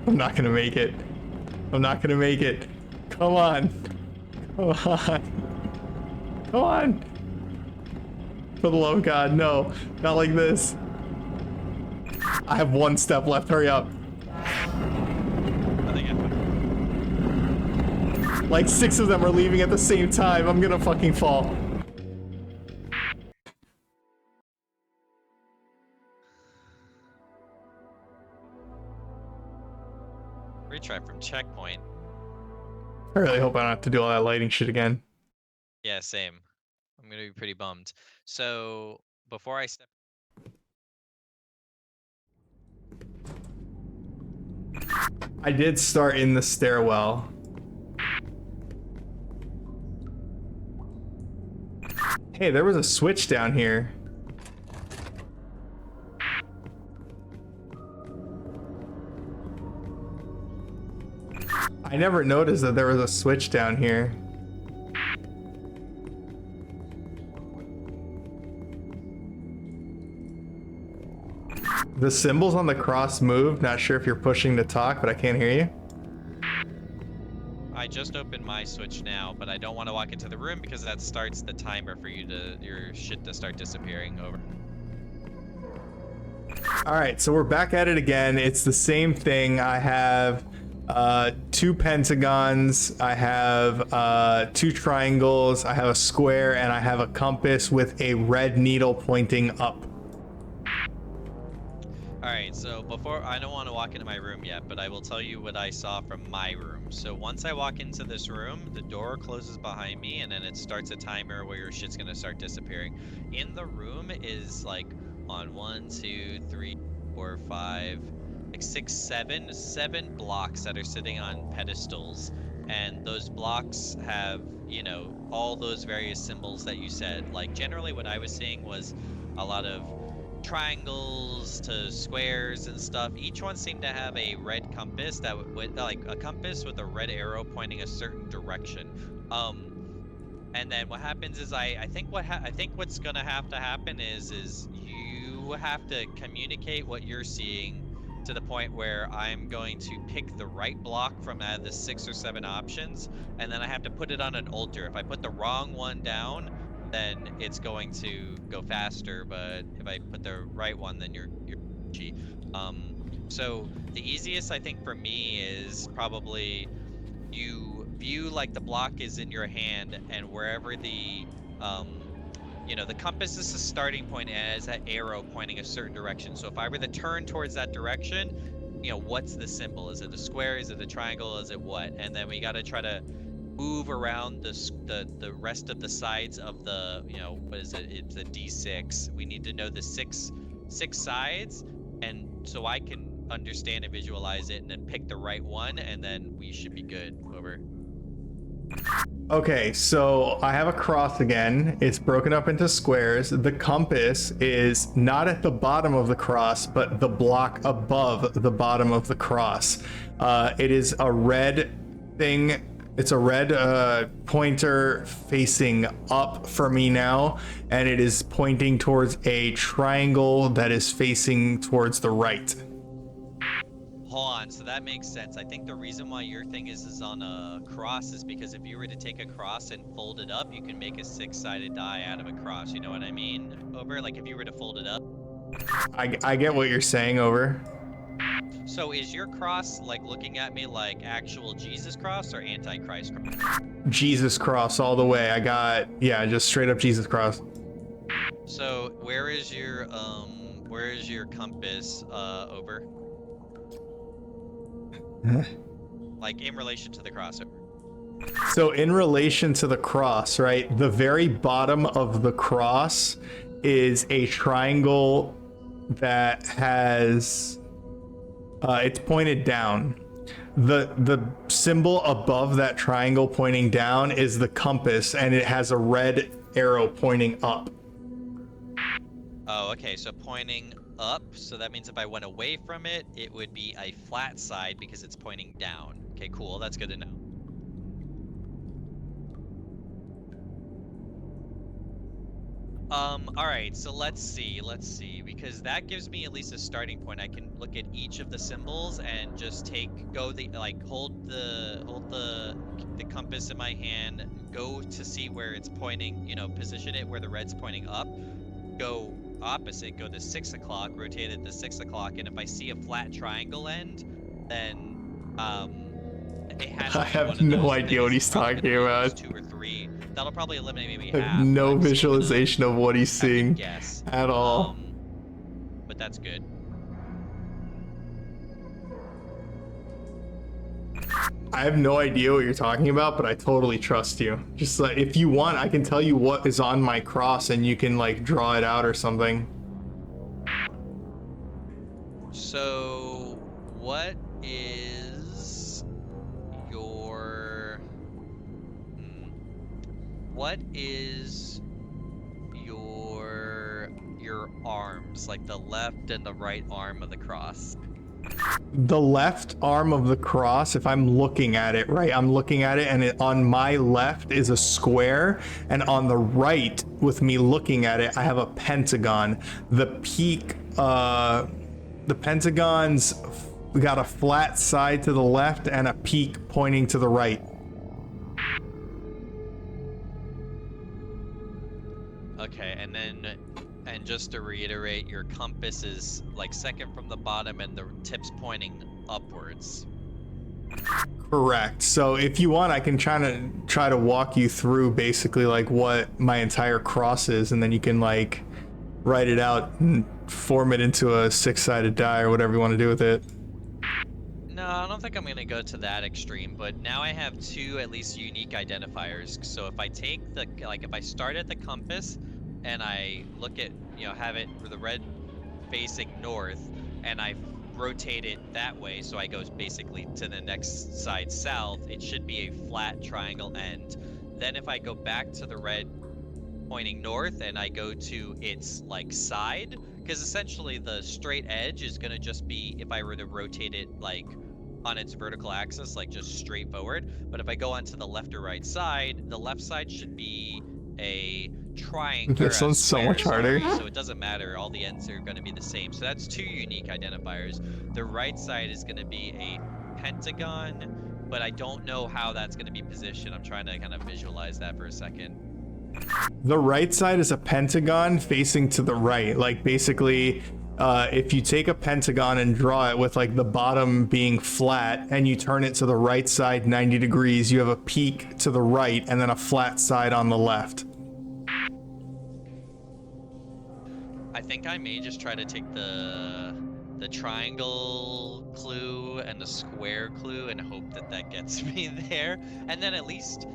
I'm not gonna make it. I'm not gonna make it. Come on. Come on. Come on. For the love of God, no. Not like this. I have 1 step left. Hurry up. I think I fucked up. Like 6 of them are leaving at the same time. I'm gonna fucking fall. Retry from checkpoint. I really hope I don't have to do all that lighting shit again. Yeah, same. I'm gonna be pretty bummed. So, before I step... I did start in the stairwell. Hey, there was a switch down here. I never noticed that there was a switch down here. The symbols on the cross moved. Not sure if you're pushing to talk, but I can't hear you. I just opened my switch now, but I don't want to walk into the room because that starts the timer for your shit to start disappearing over. All right, so we're back at it again. It's the same thing. I have 2 pentagons, I have 2 triangles, I have a square, and I have a compass with a red needle pointing up. Alright, so before, I don't want to walk into my room yet, but I will tell you what I saw from my room. So once I walk into this room, the door closes behind me, and then it starts a timer where your shit's gonna start disappearing. In the room is like on 1, 2, 3, 4, 5, like seven blocks that are sitting on pedestals, and those blocks have, you know, all those various symbols that you said. Like generally what I was seeing was a lot of triangles to squares and stuff. Each one seemed to have a red compass that would like a compass with a red arrow pointing a certain direction. And then what happens is I think I think what's gonna have to happen is you have to communicate what you're seeing to the point where I'm going to pick the right block from out of the 6 or 7 options, and then I have to put it on an altar. If I put the wrong one down, then it's going to go faster, but if I put the right one, then you're GG. So the easiest I think for me is probably you view like the block is in your hand, and wherever the you know, the compass is the starting point as that arrow pointing a certain direction. So if I were to turn towards that direction, you know, what's the symbol? Is it a square? Is it a triangle? Is it what? And then we got to try to move around the rest of the sides of the, you know, what is it? It's a D6. We need to know the six sides, and so I can understand and visualize it, and then pick the right one, and then we should be good. Over. Okay, so I have a cross again. It's broken up into squares. The compass is not at the bottom of the cross, but the block above the bottom of the cross. It is a red thing. It's a red pointer facing up for me now, and it is pointing towards a triangle that is facing towards the right. Hold on, so that makes sense. I think the reason why your thing is on a cross is because if you were to take a cross and fold it up, you can make a 6-sided die out of a cross. You know what I mean? Over, like if you were to fold it up. I get what you're saying, over. So is your cross like looking at me like actual Jesus cross or Antichrist cross? Jesus cross all the way. I got, yeah, just straight up Jesus cross. So where is your compass over? Like in relation to the crossover. So in relation to the cross, right? The very bottom of the cross is a triangle that has it's pointed down. The symbol above that triangle pointing down is the compass, and it has a red arrow pointing up. Oh, okay, so pointing up, so that means if I went away from it, it would be a flat side because it's pointing down. Okay, cool, that's good to know. Alright, so let's see, because that gives me at least a starting point. I can look at each of the symbols and just hold the compass in my hand, go to see where it's pointing, you know, position it where the red's pointing up, go opposite, go to 6 o'clock, rotate it to 6 o'clock, and if I see a flat triangle end, then it has to I be have one of no those idea things. what he's It's probably talking gonna be about. those 2 or 3. That'll probably eliminate maybe I half. have no but I'm just visualization of what he's seeing guess. at all. But that's good. I have no idea what you're talking about, but I totally trust you. Just like, if you want, I can tell you what is on my cross and you can like draw it out or something. So, what is your arms, like the left and the right arm of the cross? The left arm of the cross, if I'm looking at it, right, I'm looking at it, and on my left is a square, and on the right, with me looking at it, I have a pentagon. The peak, the pentagon's got a flat side to the left and a peak pointing to the right. Okay, and just to reiterate, your compass is like second from the bottom and the tip's pointing upwards. Correct. So if you want, I can try to walk you through basically like what my entire cross is, and then you can like write it out and form it into a 6-sided die or whatever you want to do with it. No, I don't think I'm gonna go to that extreme, but now I have 2 at least unique identifiers. So if I take if I start at the compass and I look at, you know, have it with the red facing north, and I rotate it that way, so I go basically to the next side south, it should be a flat triangle end. Then if I go back to the red pointing north and I go to its like side, because essentially the straight edge is going to just be, if I were to rotate it like on its vertical axis, like just straight forward. But if I go onto the left or right side, the left side should be a triangle. This one's so much harder. So it doesn't matter, all the ends are going to be the same. So that's 2 unique identifiers. The right side is going to be a pentagon, but I don't know how that's going to be positioned. I'm trying to kind of visualize that for a second. The right side is a pentagon facing to the right. Like basically, if you take a pentagon and draw it with like the bottom being flat and you turn it to the right side 90 degrees, you have a peak to the right and then a flat side on the left. I think I may just try to take the triangle clue and the square clue and hope that that gets me there. And then at least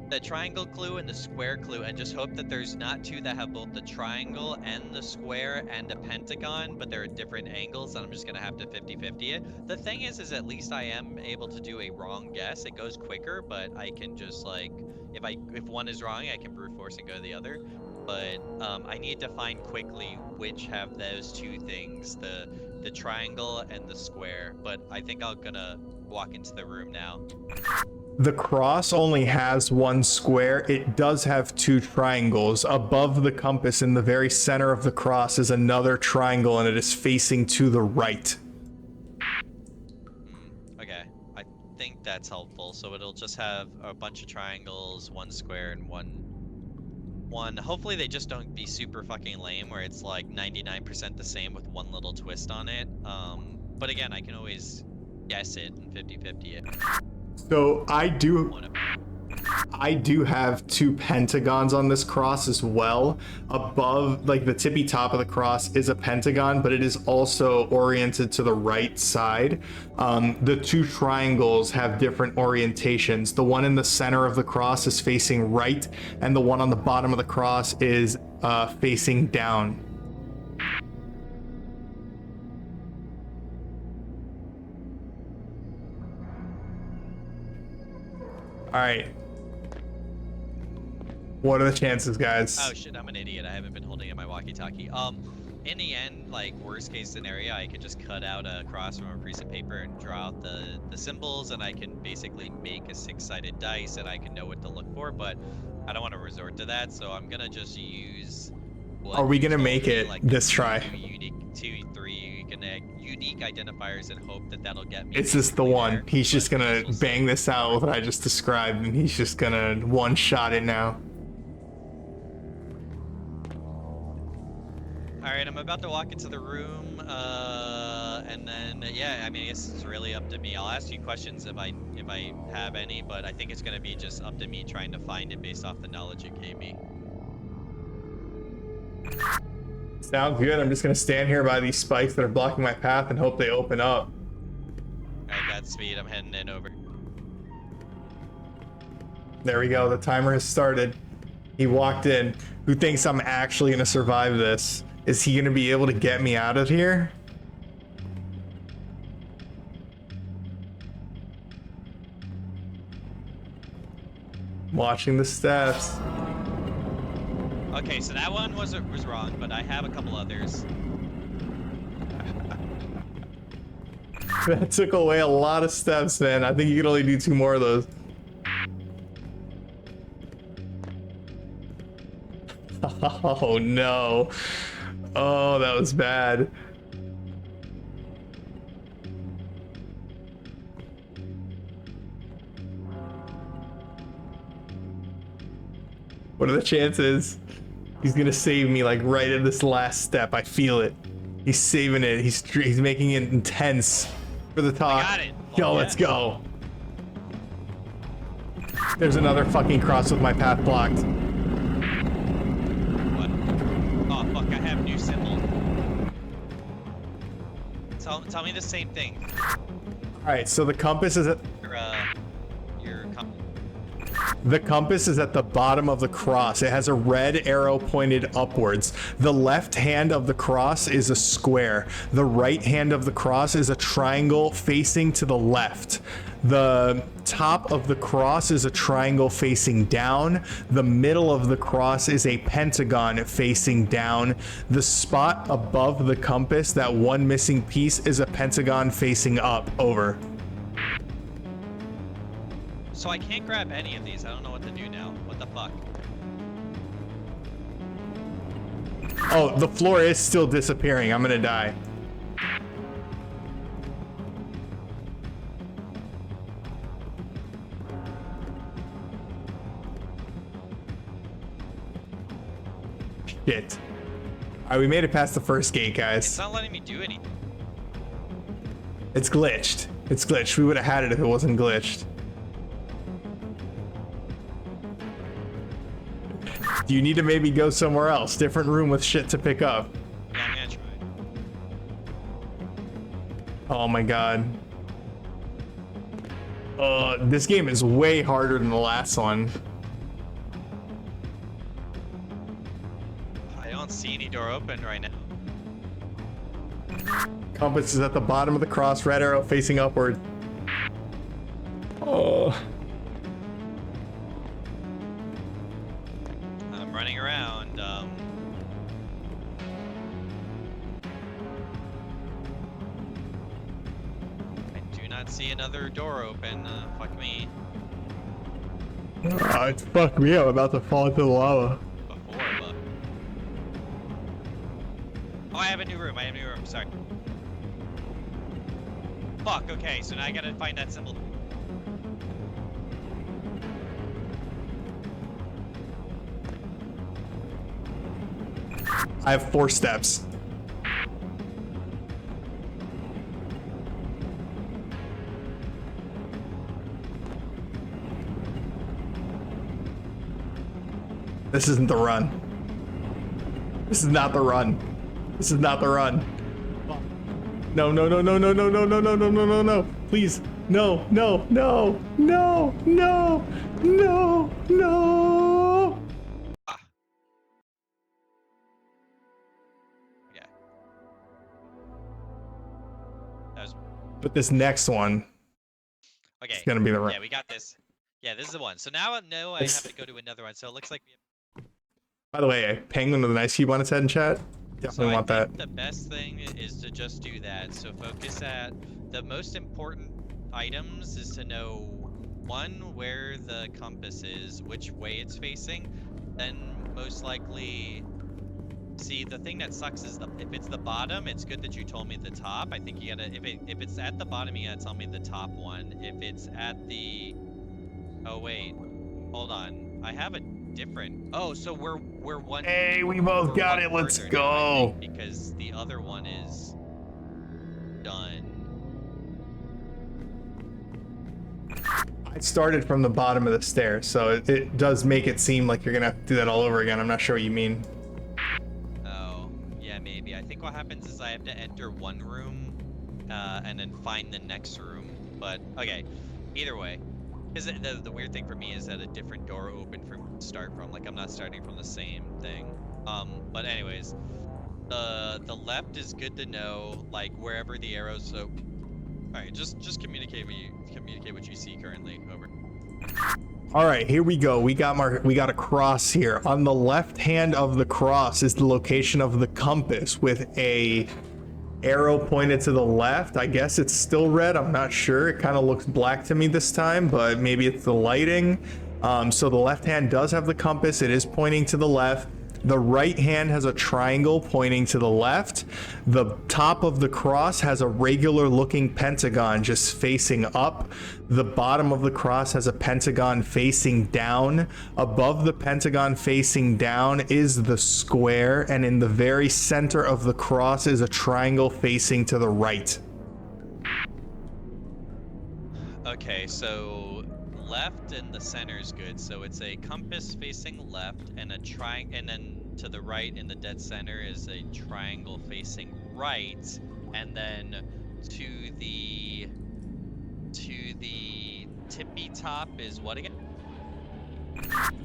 the triangle clue and the square clue, and just hope that there's not 2 that have both the triangle and the square and a pentagon, but they're at different angles, and I'm just gonna have to 50-50 it. The thing is at least I am able to do a wrong guess. It goes quicker, but I can just like, if one is wrong, I can brute force and go to the other. But I need to find quickly which have those 2 things, the triangle and the square. But I think I'm gonna walk into the room now. The cross only has 1 square. It does have 2 triangles. Above the compass in the very center of the cross is another triangle, and it is facing to the right. Okay, I think that's helpful. So it'll just have a bunch of triangles, 1 square, and one. Hopefully they just don't be super fucking lame, where it's like 99% the same with 1 little twist on it. But again, I can always guess it and 50-50 it. So I do have 2 pentagons on this cross as well. Above, like the tippy top of the cross is a pentagon, but it is also oriented to the right side. The 2 triangles have different orientations. The one in the center of the cross is facing right, and the one on the bottom of the cross is facing down. All right. What are the chances, guys? Oh shit, I'm an idiot. I haven't been holding in my walkie-talkie. In the end, like worst case scenario, I could just cut out a cross from a piece of paper and draw out the symbols, and I can basically make a 6-sided dice, and I can know what to look for. But I don't want to resort to that, so I'm gonna just use. Are we gonna make it like this try? 3 unique identifiers, and hope that that'll get me. It's just the one. There. He's just gonna we'll bang this out with what I just described, and he's just gonna one-shot it now. Alright, I'm about to walk into the room, and then, yeah, I mean, I guess it's really up to me. I'll ask you questions if I have any, but I think it's gonna be just up to me trying to find it based off the knowledge it gave me. Sounds good. I'm just gonna stand here by these spikes that are blocking my path and hope they open up. Alright, Godspeed, I'm heading in over. There we go. The timer has started. He walked in. Who thinks I'm actually gonna survive this? Is he gonna be able to get me out of here? Watching the steps. Okay, so that one was wrong, but I have a couple others. That took away a lot of steps, man. I think you can only do 2 more of those. Oh no. Oh, that was bad. What are the chances? He's gonna save me like right at this last step. I feel it. He's saving it. He's making it intense for the top. I got it. Yo, Oh, let's yes. go. There's another fucking cross with my path blocked. What? Oh, fuck, I have new symbol. Tell me the same thing. All right, so the compass is at. Your compass. The compass is at the bottom of the cross. It has a red arrow pointed upwards. The left hand of the cross is a square. The right hand of the cross is a triangle facing to the left. The top of the cross is a triangle facing down. The middle of the cross is a pentagon facing down. The spot above the compass, that one missing piece, is a pentagon facing up. Over. So I can't grab any of these. I don't know what to do now. What the fuck? Oh, the floor is still disappearing. I'm gonna die. Shit. Alright, we made it past the first gate, It's guys. not letting me do anything. It's glitched. It's glitched. We would have had it if it wasn't glitched. Do you need to maybe go somewhere else? Different room with shit to pick up. Yeah, I'm gonna try. Oh my god. This game is way harder than the last one. I don't see any door open right now. Compass is at the bottom of the cross, red arrow facing upward. Oh. I'm running around. I do not see another door open. Fuck me. Fuck me, I'm about to fall into the lava. Before, but... Oh, I have a new room. I have a new room. Sorry. Fuck. Okay, so now I gotta find that symbol. I have 4 steps. This isn't the run. This is not the run. This is not the run. No, no, no, no, no, no, no, no, no, no, no, no, no. Please. No, no, no, no, no, no, no. Ah. Yeah. That was... But this next one Okay. is gonna be the run. Yeah, we got this. Yeah, this is the one. So now I know I have to go to another one. So it looks like we have... By the way, a penguin with an ice cube on its head in chat. Definitely So want I that. think the best thing is to just do that. So focus at the most important items is to know, one, where the compass is, which way it's facing, then most likely... See, the thing that sucks is if it's the bottom, it's good that you told me the top. I think you gotta, if it's at the bottom, you gotta tell me the top one. If it's at the... Oh wait, hold on. I have a different... Oh, so we're one... Hey, we both we're got one it. Let's further now, I go. think, because the other one is done. I started from the bottom of the stairs, so it does make it seem like you're gonna have to do that all over again. I'm not sure what you mean. Oh, yeah, maybe. I think what happens is I have to enter one room and then find the next room. But, okay, either way. Because the weird thing for me is that a different door opened for me to start from. Like, I'm not starting from the same thing. But anyways, the left is good to know, like, wherever the arrows... So, alright, just communicate what you see currently. Over. All right, here we go. We got a cross here. On the left hand of the cross is the location of the compass with a arrow pointed to the left. I guess it's still red. I'm not sure. It kind of looks black to me this time, but maybe it's the lighting. So the left hand does have the compass. It is pointing to the left. The right hand has a triangle pointing to the left. The top of the cross has a regular looking pentagon just facing up. The bottom of the cross has a pentagon facing down. Above the pentagon facing down is the square, and in the very center of the cross is a triangle facing to the right. Okay, so left and the center is good. So it's a compass facing left and a triangle, and then to the right in the dead center is a triangle facing right, and then to the tippy top is what again?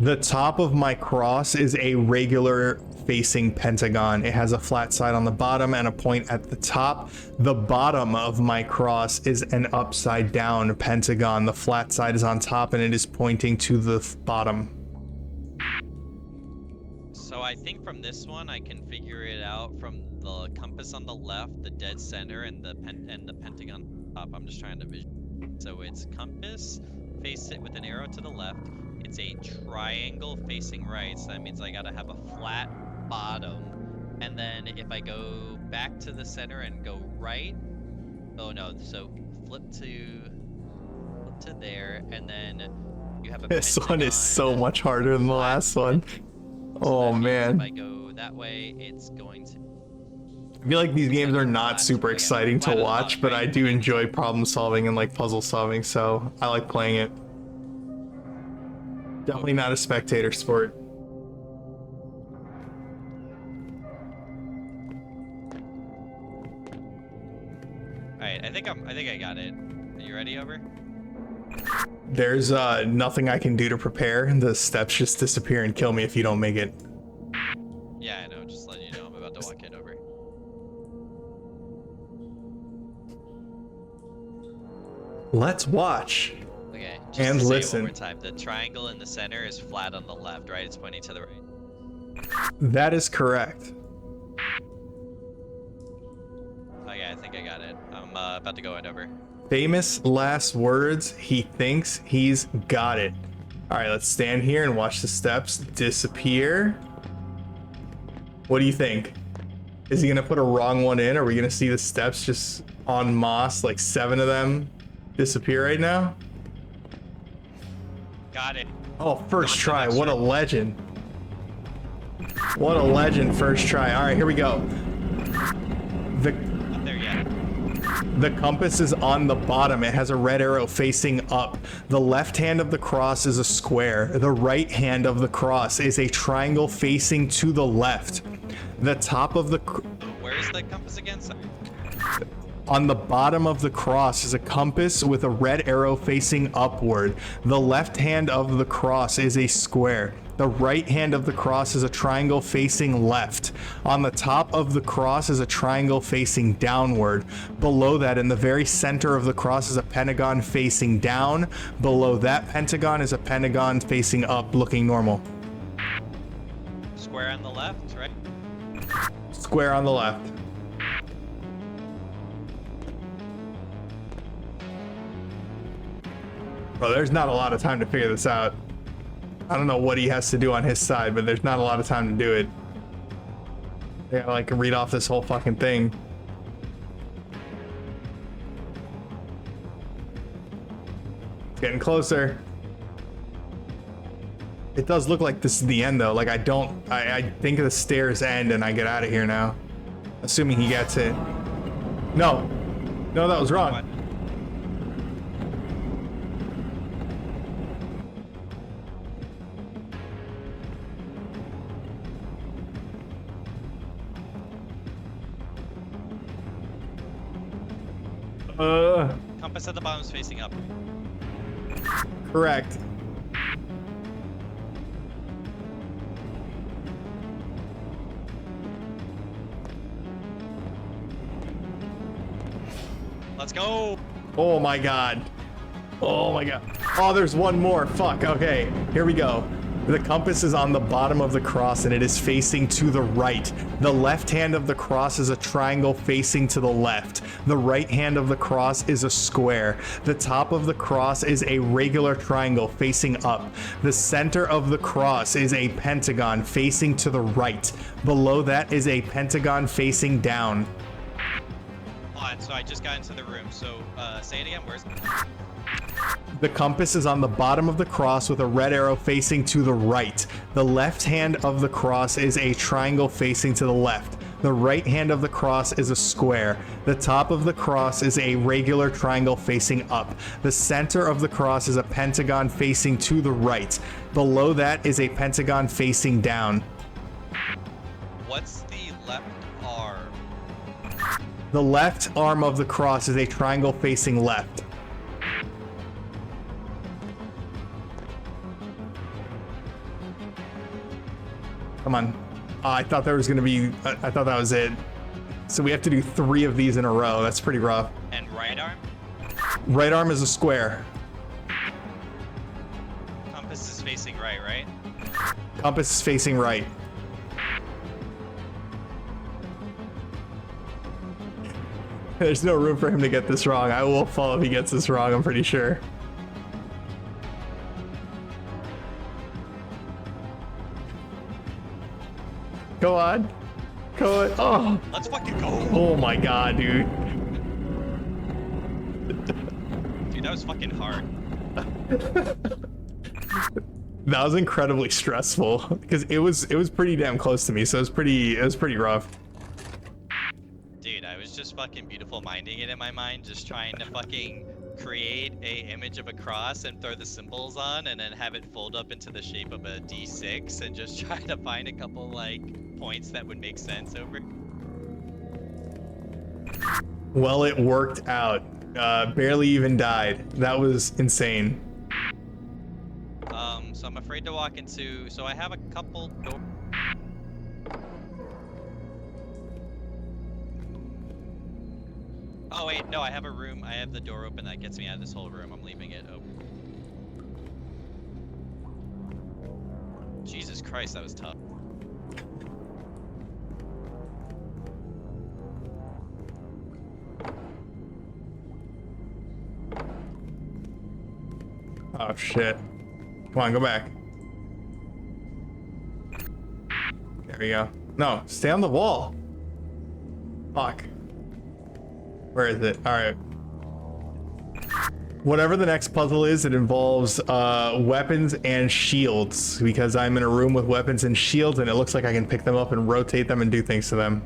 The top of my cross is a regular facing pentagon. It has a flat side on the bottom and a point at the top. The bottom of my cross is an upside down pentagon. The flat side is on top and it is pointing to the bottom. So I think from this one I can figure it out from the compass on the left, the dead center, and the pentagon on top. I'm just trying to vision. So it's compass, face it with an arrow to the left. It's a triangle facing right, so that means I gotta have a flat bottom. And then if I go back to the center and go right, oh no, so flip to there, and then you have a This one is so pentagon, much harder than the last one. so Oh that means man. if I go that way, it's going to. I feel like these games are not Flat, super yeah, exciting to flat on the watch, bottom, but right? I do enjoy problem solving and like puzzle solving, so I like playing it. Definitely not a spectator sport. Alright, I think I got it. Are you ready, over? There's nothing I can do to prepare. The steps just disappear and kill me if you don't make it. Yeah, I know, just letting you know I'm about to walk it over. Let's watch. Okay, just And to say it listen. one more time. The triangle in the center is flat on the left, right? It's pointing to the right. That is correct. Okay, I think I got it. I'm about to go it over. Famous last words. He thinks he's got it. All right, let's stand here and watch the steps disappear. What do you think? Is he gonna put a wrong one in? Are we gonna see the steps just en masse, like 7 of them, disappear right now? Got it. Oh, first On to try. next What a turn. legend. What a legend, first try. All right, here we go. Not there yet. The compass is on the bottom. It has a red arrow facing up. The left hand of the cross is a square. The right hand of the cross is a triangle facing to the left. The top of the... Where is the compass again? Sorry. On the bottom of the cross is a compass with a red arrow facing upward. The left hand of the cross is a square. The right hand of the cross is a triangle facing left. On the top of the cross is a triangle facing downward. Below that, in the very center of the cross, is a pentagon facing down. Below that pentagon is a pentagon facing up, looking normal. Square on the left, right? Square on the left. Bro, there's not a lot of time to figure this out. I don't know what he has to do on his side, but there's not a lot of time to do it. I gotta like read off this whole fucking thing. It's getting closer. It does look like this is the end though. Like I think the stairs end and I get out of here now. Assuming he gets it. No. No, that was wrong. What? Compass at the bottom is facing up. Correct. Let's go! Oh my god. Oh my god. Oh, there's one more. Fuck. Okay, here we go. The compass is on the bottom of the cross and it is facing to the right. The left hand of the cross is a triangle facing to the left. The right hand of the cross is a square. The top of the cross is a regular triangle facing up. The center of the cross is a pentagon facing to the right. Below that is a pentagon facing down. On, so I just got into the room. So say it again. Where's The compass is on the bottom of the cross with a red arrow facing to the right. The left hand of the cross is a triangle facing to the left. The right hand of the cross is a square. The top of the cross is a regular triangle facing up. The center of the cross is a pentagon facing to the right. Below that is a pentagon facing down. what's the left arm? The left arm of the cross is a triangle facing left. Come on. I thought there was gonna be, I thought that was it. So we have to do 3 of these in a row. That's pretty rough. And right arm? Right arm is a square. Compass is facing right? Compass is facing right. There's no room for him to get this wrong. I will fall if he gets this wrong, I'm pretty sure. Go on. Go on. Oh. Let's fucking go! Oh my god, dude. Dude, that was fucking hard. That was incredibly stressful because it was pretty damn close to me, so it was pretty rough. Dude, I was just fucking beautiful minding it in my mind, just trying to fucking create a image of a cross and throw the symbols on and then have it fold up into the shape of a D6 and just try to find a couple like points that would make sense over. Well, it worked out. Barely even died. That was insane. So I'm afraid to walk into, so I have a couple door. Oh wait, no, I have a room. I have the door open that gets me out of this whole room. I'm leaving it open. Jesus Christ, that was tough. Oh shit. Come on, go back. There we go. No, stay on the wall. Fuck. Where is it? Alright. Whatever the next puzzle is, it involves weapons and shields, because I'm in a room with weapons and shields and it looks like I can pick them up and rotate them and do things to them.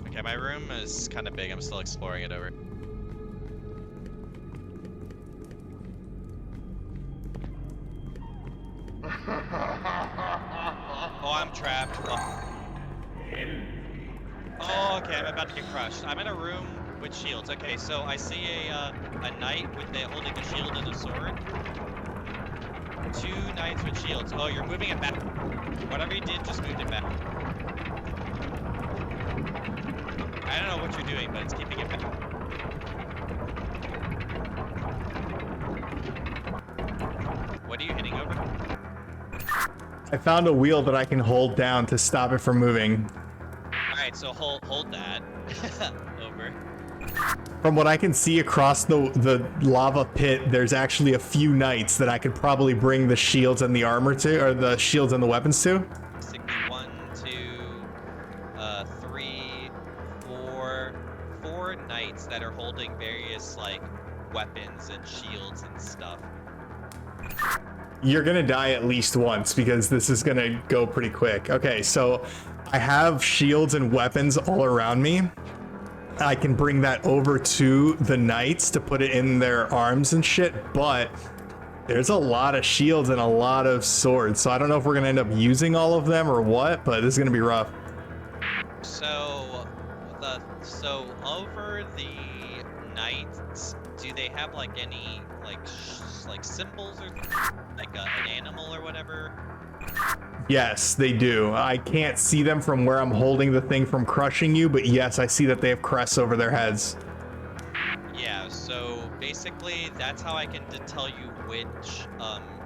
Okay, my room is kind of big. I'm still exploring it over. Oh, I'm trapped. Oh, okay, I'm about to get crushed. I'm in a room with shields. Okay, so I see a knight with holding a shield and a sword. 2 knights with shields. Oh, you're moving it back. Whatever you did, just moved it back. I don't know what you're doing, but it's keeping it back. What are you hitting over? I found a wheel that I can hold down to stop it from moving. Alright, so hold that. Over. From what I can see across the lava pit, there's actually a few knights that I could probably bring the shields and the armor to, or the shields and the weapons to. 1, 2, 3, 4. 4 knights that are holding various, like, weapons and shields and stuff. You're gonna die at least once because this is gonna go pretty quick. Okay, so I have shields and weapons all around me. I can bring that over to the knights to put it in their arms and shit, but there's a lot of shields and a lot of swords, so I don't know if we're gonna end up using all of them or what, but this is gonna be rough. So over the knights, do they have like any like symbols or like an animal or whatever? Yes, they do. I can't see them from where I'm holding the thing from crushing you, but yes, I see that they have crests over their heads. Yeah, so basically that's how I can tell you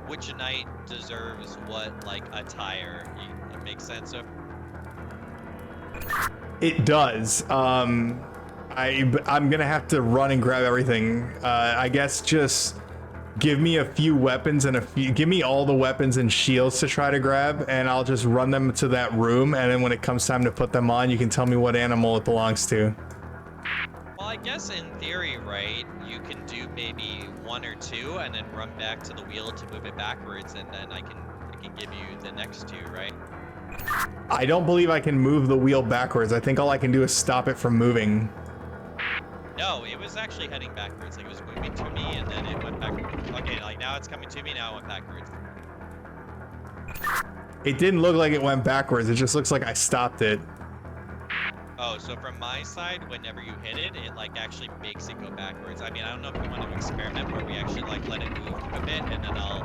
which knight deserves what like attire. It makes sense. It does. I'm gonna have to run and grab everything. I guess just give me a few weapons and give me all the weapons and shields to try to grab, and I'll just run them to that room, and then when it comes time to put them on, you can tell me what animal it belongs to. Well, I guess in theory, right, you can do maybe 1 or 2 and then run back to the wheel to move it backwards, and then I can give you the next 2, right? I don't believe I can move the wheel backwards. I think all I can do is stop it from moving. No, it was actually heading backwards. Like it was moving to me and then it went back. Okay, like now it's coming to me, now it went backwards. It didn't look like it went backwards. It just looks like I stopped it. Oh, so from my side, whenever you hit it, it like actually makes it go backwards. I mean, I don't know if we want to experiment where we actually like let it move a bit and then I'll...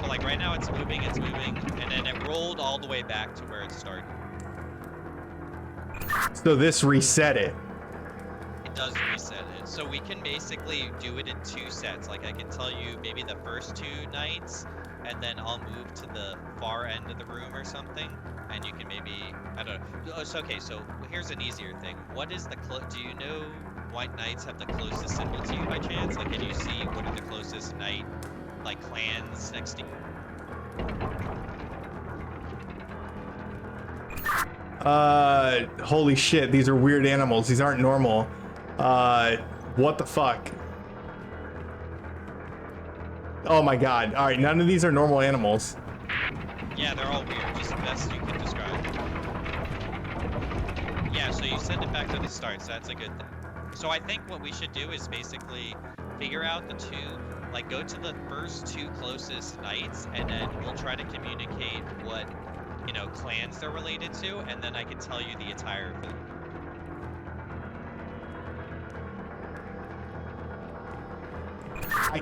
like right now it's moving, and then it rolled all the way back to where it started. So this reset it. It does reset it. So we can basically do it in 2 sets. Like I can tell you maybe the first 2 nights, and then I'll move to the far end of the room or something, and you can maybe, I don't know. Oh, so, okay, so here's an easier thing. What is the, do you know what knights have the closest symbol to you by chance? Like, can you see what are the closest knight, like, clans next to you? Holy shit, these are weird animals. These aren't normal. What the fuck? Oh my god. All right, none of these are normal animals. Yeah, they're all weird, just the best you can describe. Yeah, so you send it back to the start, so that's a good thing. So I think what we should do is basically figure out the 2, like go to the first 2 closest knights, and then we'll try to communicate what, you know, clans they're related to, and then I can tell you the attire for them.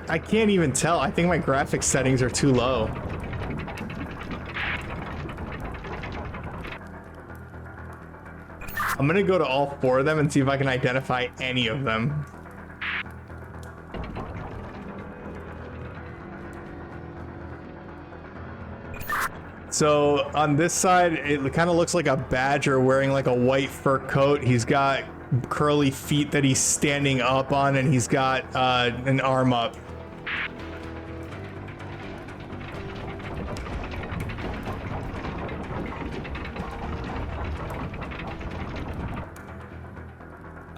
I can't even tell. I think my graphics settings are too low. I'm gonna go to all 4 of them and see if I can identify any of them. So on this side, it kind of looks like a badger wearing like a white fur coat. He's got curly feet that he's standing up on, and he's got an arm up.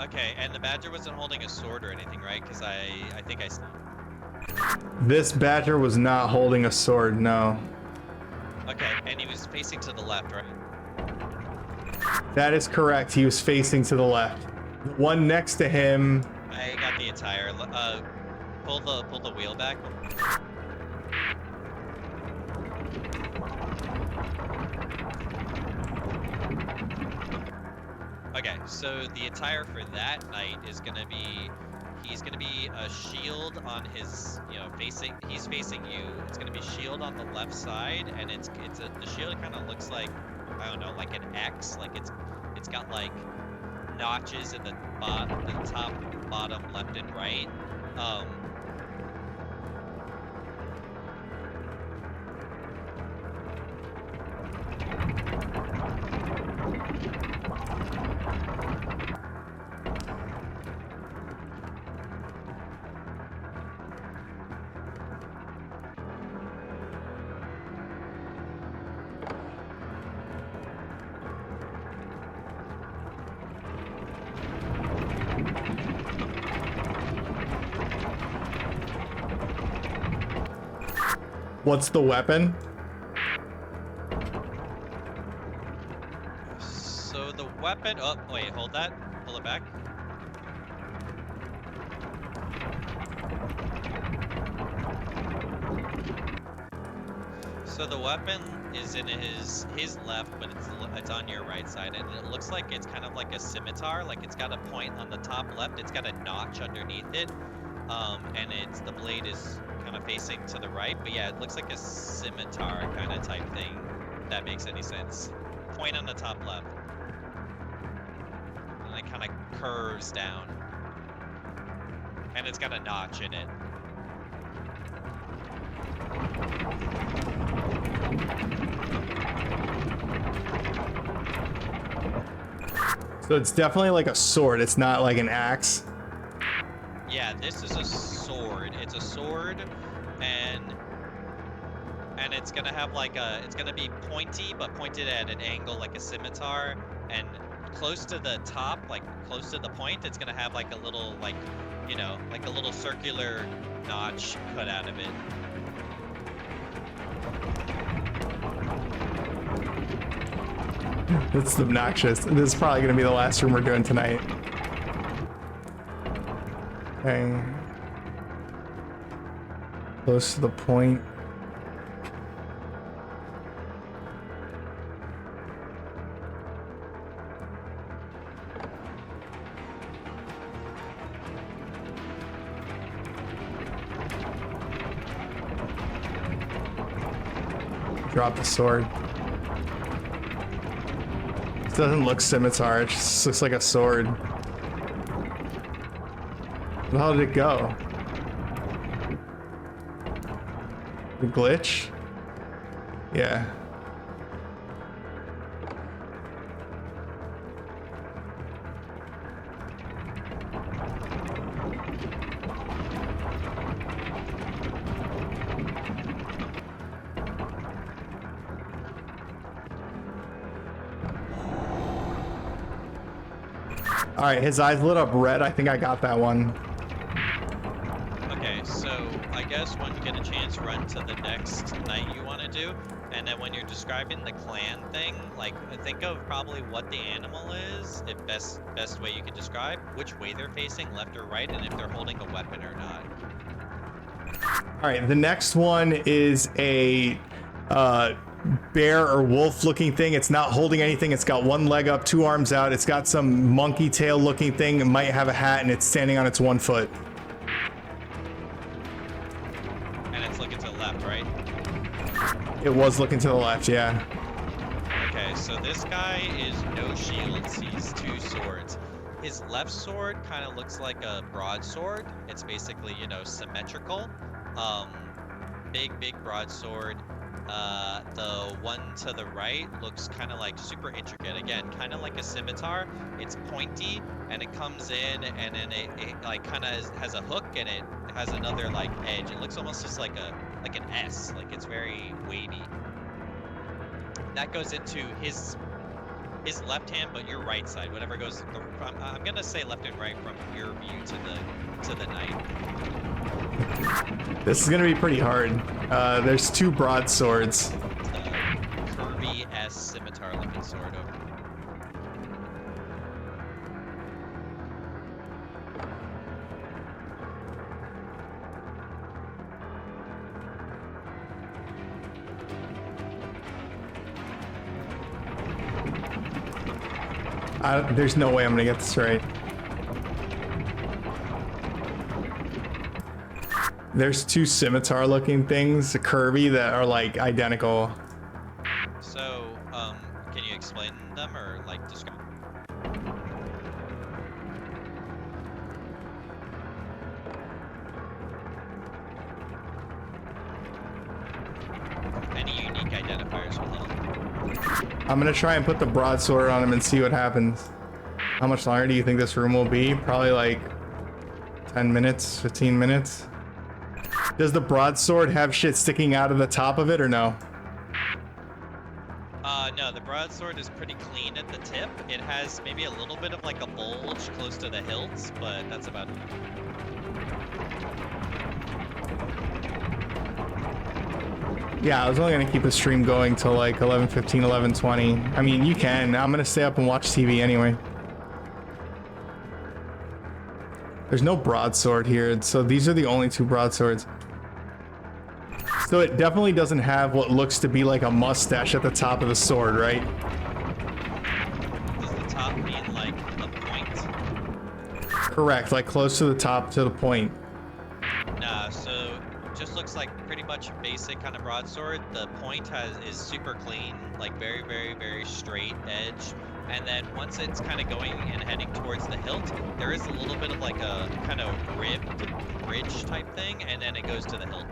Okay, and the badger wasn't holding a sword or anything, right? Because I think I... This badger was not holding a sword, no. Okay, and he was facing to the left, right? That is correct. He was facing to the left. The one next to him. I got the attire. Pull the wheel back. Okay, so the attire for that knight is gonna be, he's gonna be a shield on his, you know, he's facing you. It's gonna be shield on the left side, and the shield kind of looks like, I don't know, like an X, like it's got like notches in the top, bottom, left, and right. What's the weapon? So the weapon, oh wait, hold that, pull it back. So the weapon is in his left, but it's on your right side, and it looks like it's kind of like a scimitar. Like it's got a point on the top left. It's got a notch underneath it, and the blade is kind of facing to the right. But yeah, it looks like a scimitar kind of type thing. If that makes any sense. Point on the top left, and it kind of curves down, and it's got a notch in it. So it's definitely like a sword. It's not like an axe. Yeah, this is a sword. It's a sword, and it's gonna have like it's gonna be pointy, but pointed at an angle like a scimitar, and close to the top, like close to the point, it's gonna have like a little, like, you know, like a little circular notch cut out of it. It's obnoxious. This is probably going to be the last room we're doing tonight. Okay. Close to the point. Drop the sword. This doesn't look scimitar, it just looks like a sword. Where the hell did it go? The glitch? Yeah. All right, his eyes lit up red. I think I got that one. Okay, so I guess when you get a chance, run to the next night you want to do, and then when you're describing the clan thing, like think of probably what the animal is, if best way you could describe, which way they're facing, left or right, and if they're holding a weapon or not. All right, the next one is a bear or wolf looking thing. It's not holding anything. It's got one leg up, two arms out. It's got some monkey tail looking thing. It might have a hat, and it's standing on its 1 foot. And it's looking to the left, right? It was looking to the left, yeah. Okay, so this guy is no shields. He's 2 swords. His left sword kind of looks like a broadsword. It's basically, you know, symmetrical. Big broadsword. The one to the right looks kind of like super intricate. Again, kind of like a scimitar. It's pointy and it comes in, and then it like kind of has a hook, and it has another like edge. It looks almost just like an S. Like it's very weighty. That goes into his left hand, but your right side. Whatever goes. I'm gonna say left and right from your view to the knight. This is gonna be pretty hard. There's 2 broadswords. Curvy S scimitar looking sword over. There's no way I'm gonna get this right. There's 2 scimitar looking things, curvy, that are like identical. So, can you explain them or like describe? Any unique identifiers will help. I'm gonna try and put the broadsword on him and see what happens. How much longer do you think this room will be? Probably like 10 minutes, 15 minutes. Does the broadsword have shit sticking out of the top of it or no? No, the broadsword is pretty clean at the tip. It has maybe a little bit of like a bulge close to the hilts, but that's about it. Yeah, I was only gonna keep the stream going till like 11:15, 11:20. I mean, you can. I'm gonna stay up and watch TV anyway. There's no broadsword here, so these are the only 2 broadswords. So it definitely doesn't have what looks to be like a mustache at the top of the sword, right? Does the top mean like a point? Correct, like close to the top to the point. Nah, so just looks like pretty much basic kind of broadsword. The point is super clean, like very straight edge. And then once it's kind of going and heading towards the hilt, there is a little bit of like a kind of ribbed bridge type thing, and then it goes to the hilt.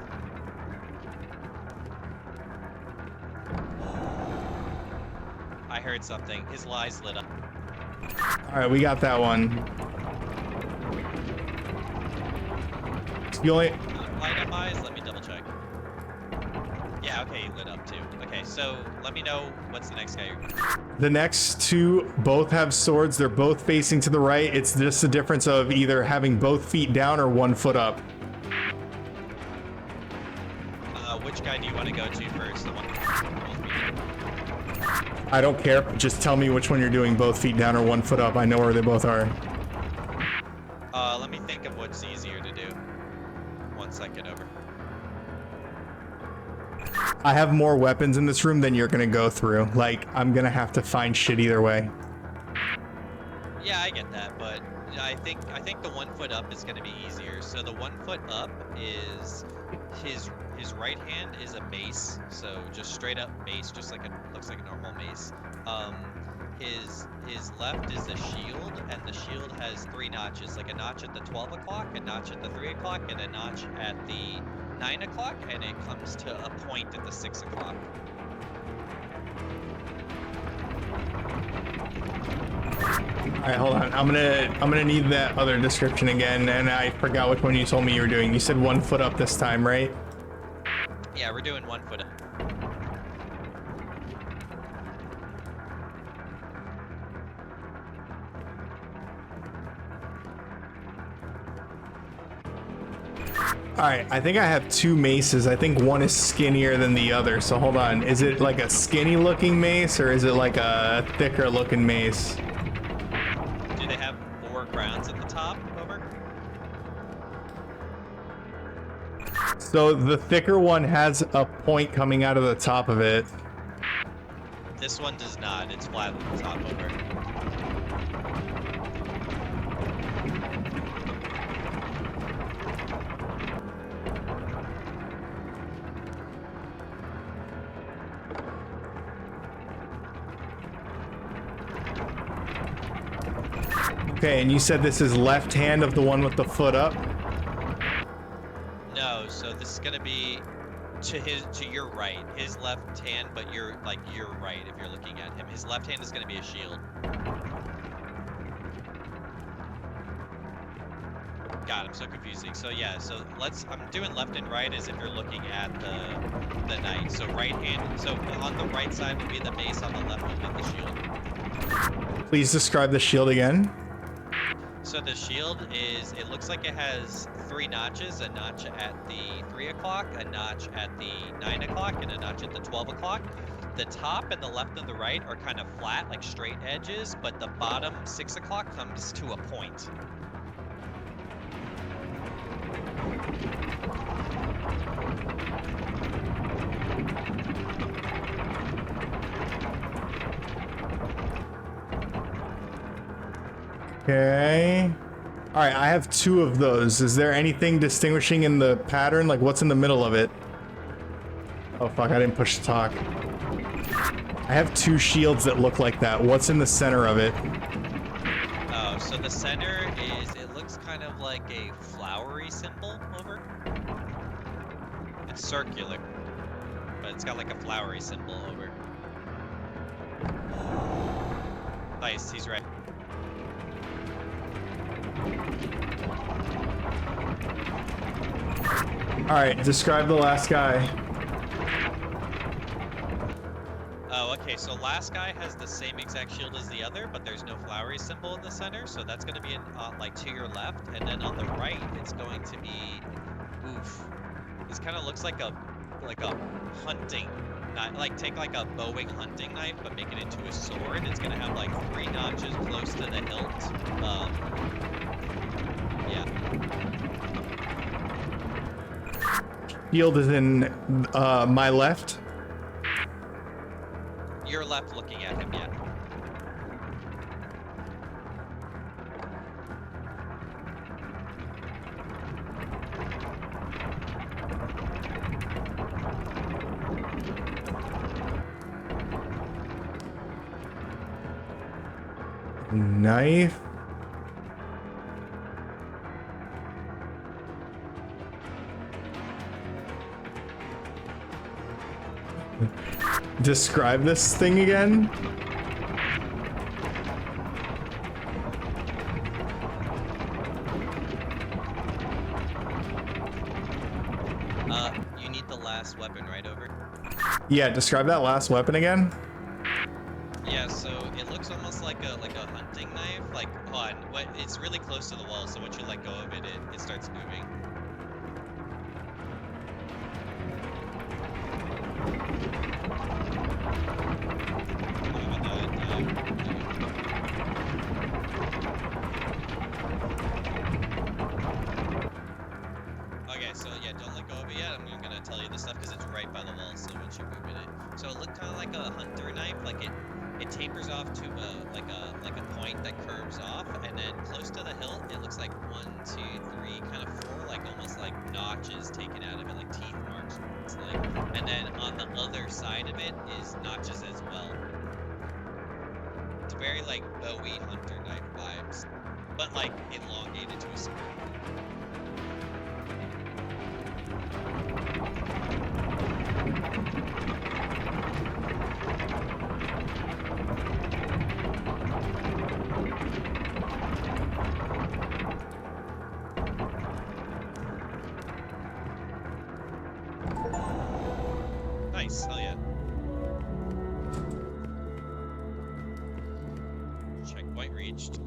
I heard something. His eyes lit up. All right, we got that one. You only... Light up eyes? Let me double check. Yeah, okay, he lit up too. Okay, so let me know what's the next guy. The next 2 both have swords. They're both facing to the right. It's just the difference of either having both feet down or 1 foot up. Which guy do you want to go to first? The one. I don't care. Just tell me which one you're doing, both feet down or 1 foot up. I know where they both are. Let me think of what's easier to do. 1 second over. I have more weapons in this room than you're gonna go through. Like, I'm gonna have to find shit either way. Yeah, I get that, but I think the 1 foot up is gonna be easier. So the 1 foot up is his right hand is a mace, so just straight up mace, just like looks like a normal mace. His left is a shield, and the shield has 3 notches, like a notch at the 12 o'clock, a notch at the 3 o'clock, and a notch at the 9 o'clock, and it comes to a point at the 6 o'clock. All right, hold on. I'm gonna need that other description again, and I forgot which one you told me you were doing. You said 1 foot up this time, right? Yeah, we're doing 1 foot up. All right, I think I have 2 maces. I think one is skinnier than the other. So hold on. Is it like a skinny looking mace or is it like a thicker looking mace? Do they have 4 crowns at the top, over? So the thicker one has a point coming out of the top of it. This one does not. It's flat at the top, over. Okay, and you said this is left hand of the one with the foot up? No, so this is gonna be to your right. His left hand, but you're right if you're looking at him. His left hand is gonna be a shield. God, I'm so confusing. So yeah, so I'm doing left and right as if you're looking at the knight. So right hand, so on the right side would be the mace, on the left would be the shield. Please describe the shield again. So the shield it looks like it has 3 notches, a notch at the 3 o'clock, a notch at the 9 o'clock, and a notch at the 12 o'clock. The top and the left and the right are kind of flat, like straight edges, but the bottom 6 o'clock comes to a point. Okay. All right, I have 2 of those. Is there anything distinguishing in the pattern? Like what's in the middle of it? Oh fuck, I didn't push the talk. I have 2 shields that look like that. What's in the center of it? Oh, so the center it looks kind of like a flowery symbol, over. It's circular, but it's got like a flowery symbol, over. Nice, he's right. All right, describe the last guy. Oh, okay, so last guy has the same exact shield as the other, but there's no flowery symbol in the center, so that's going to be like to your left, and then on the right, it's going to be, oof. This kind of looks like a hunting knife, like take like a bowing hunting knife, but make it into a sword. It's going to have like 3 notches close to the hilt. Yeah. Shield is in my left. Your left looking at him, yeah. Knife. Describe this thing again. You need the last weapon, right, over? Yeah, describe that last weapon again. Yeah, so it looks almost like a hunting knife. Like, hold on, it's really close to the wall, so once you let go of it, it starts moving. Okay, so yeah, don't let go of it yet. I'm gonna tell you this stuff because it's right by the wall, so once you move it. So it looked kind of like a hunter knife, like it tapers off to a point that curves off, and then close to the hilt, it looks like 1, 2, 3, kind of 4, like almost like notches taken out of it, like teeth marks. It's like, and then on the other side of it is notches as well. It's very like Bowie hunter knife vibes, but like elongated to a spear. Nice, hell yeah. Checkpoint reached.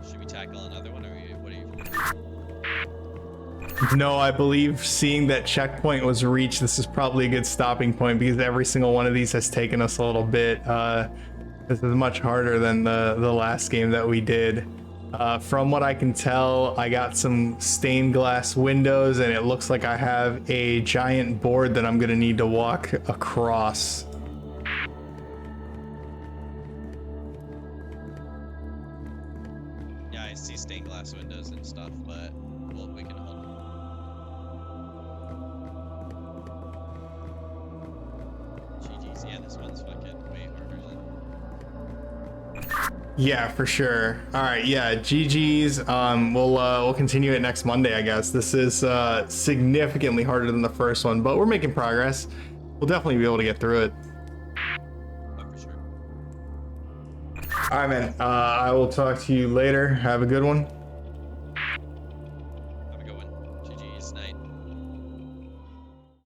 Should we tackle another one, or what are you? No, I believe seeing that checkpoint was reached, this is probably a good stopping point because every single one of these has taken us a little bit. This is much harder than the last game that we did. From what I can tell, I got some stained glass windows, and it looks like I have a giant board that I'm gonna need to walk across. Yeah, I see stained glass windows and stuff, but we can hold. GG's, yeah, this one's fucking way harder than. Yeah, for sure. All right, yeah, GG's. We'll continue it next Monday, I guess. This is significantly harder than the first one, but we're making progress. We'll definitely be able to get through it. Oh, for sure. All right, man. I will talk to you later. Have a good one.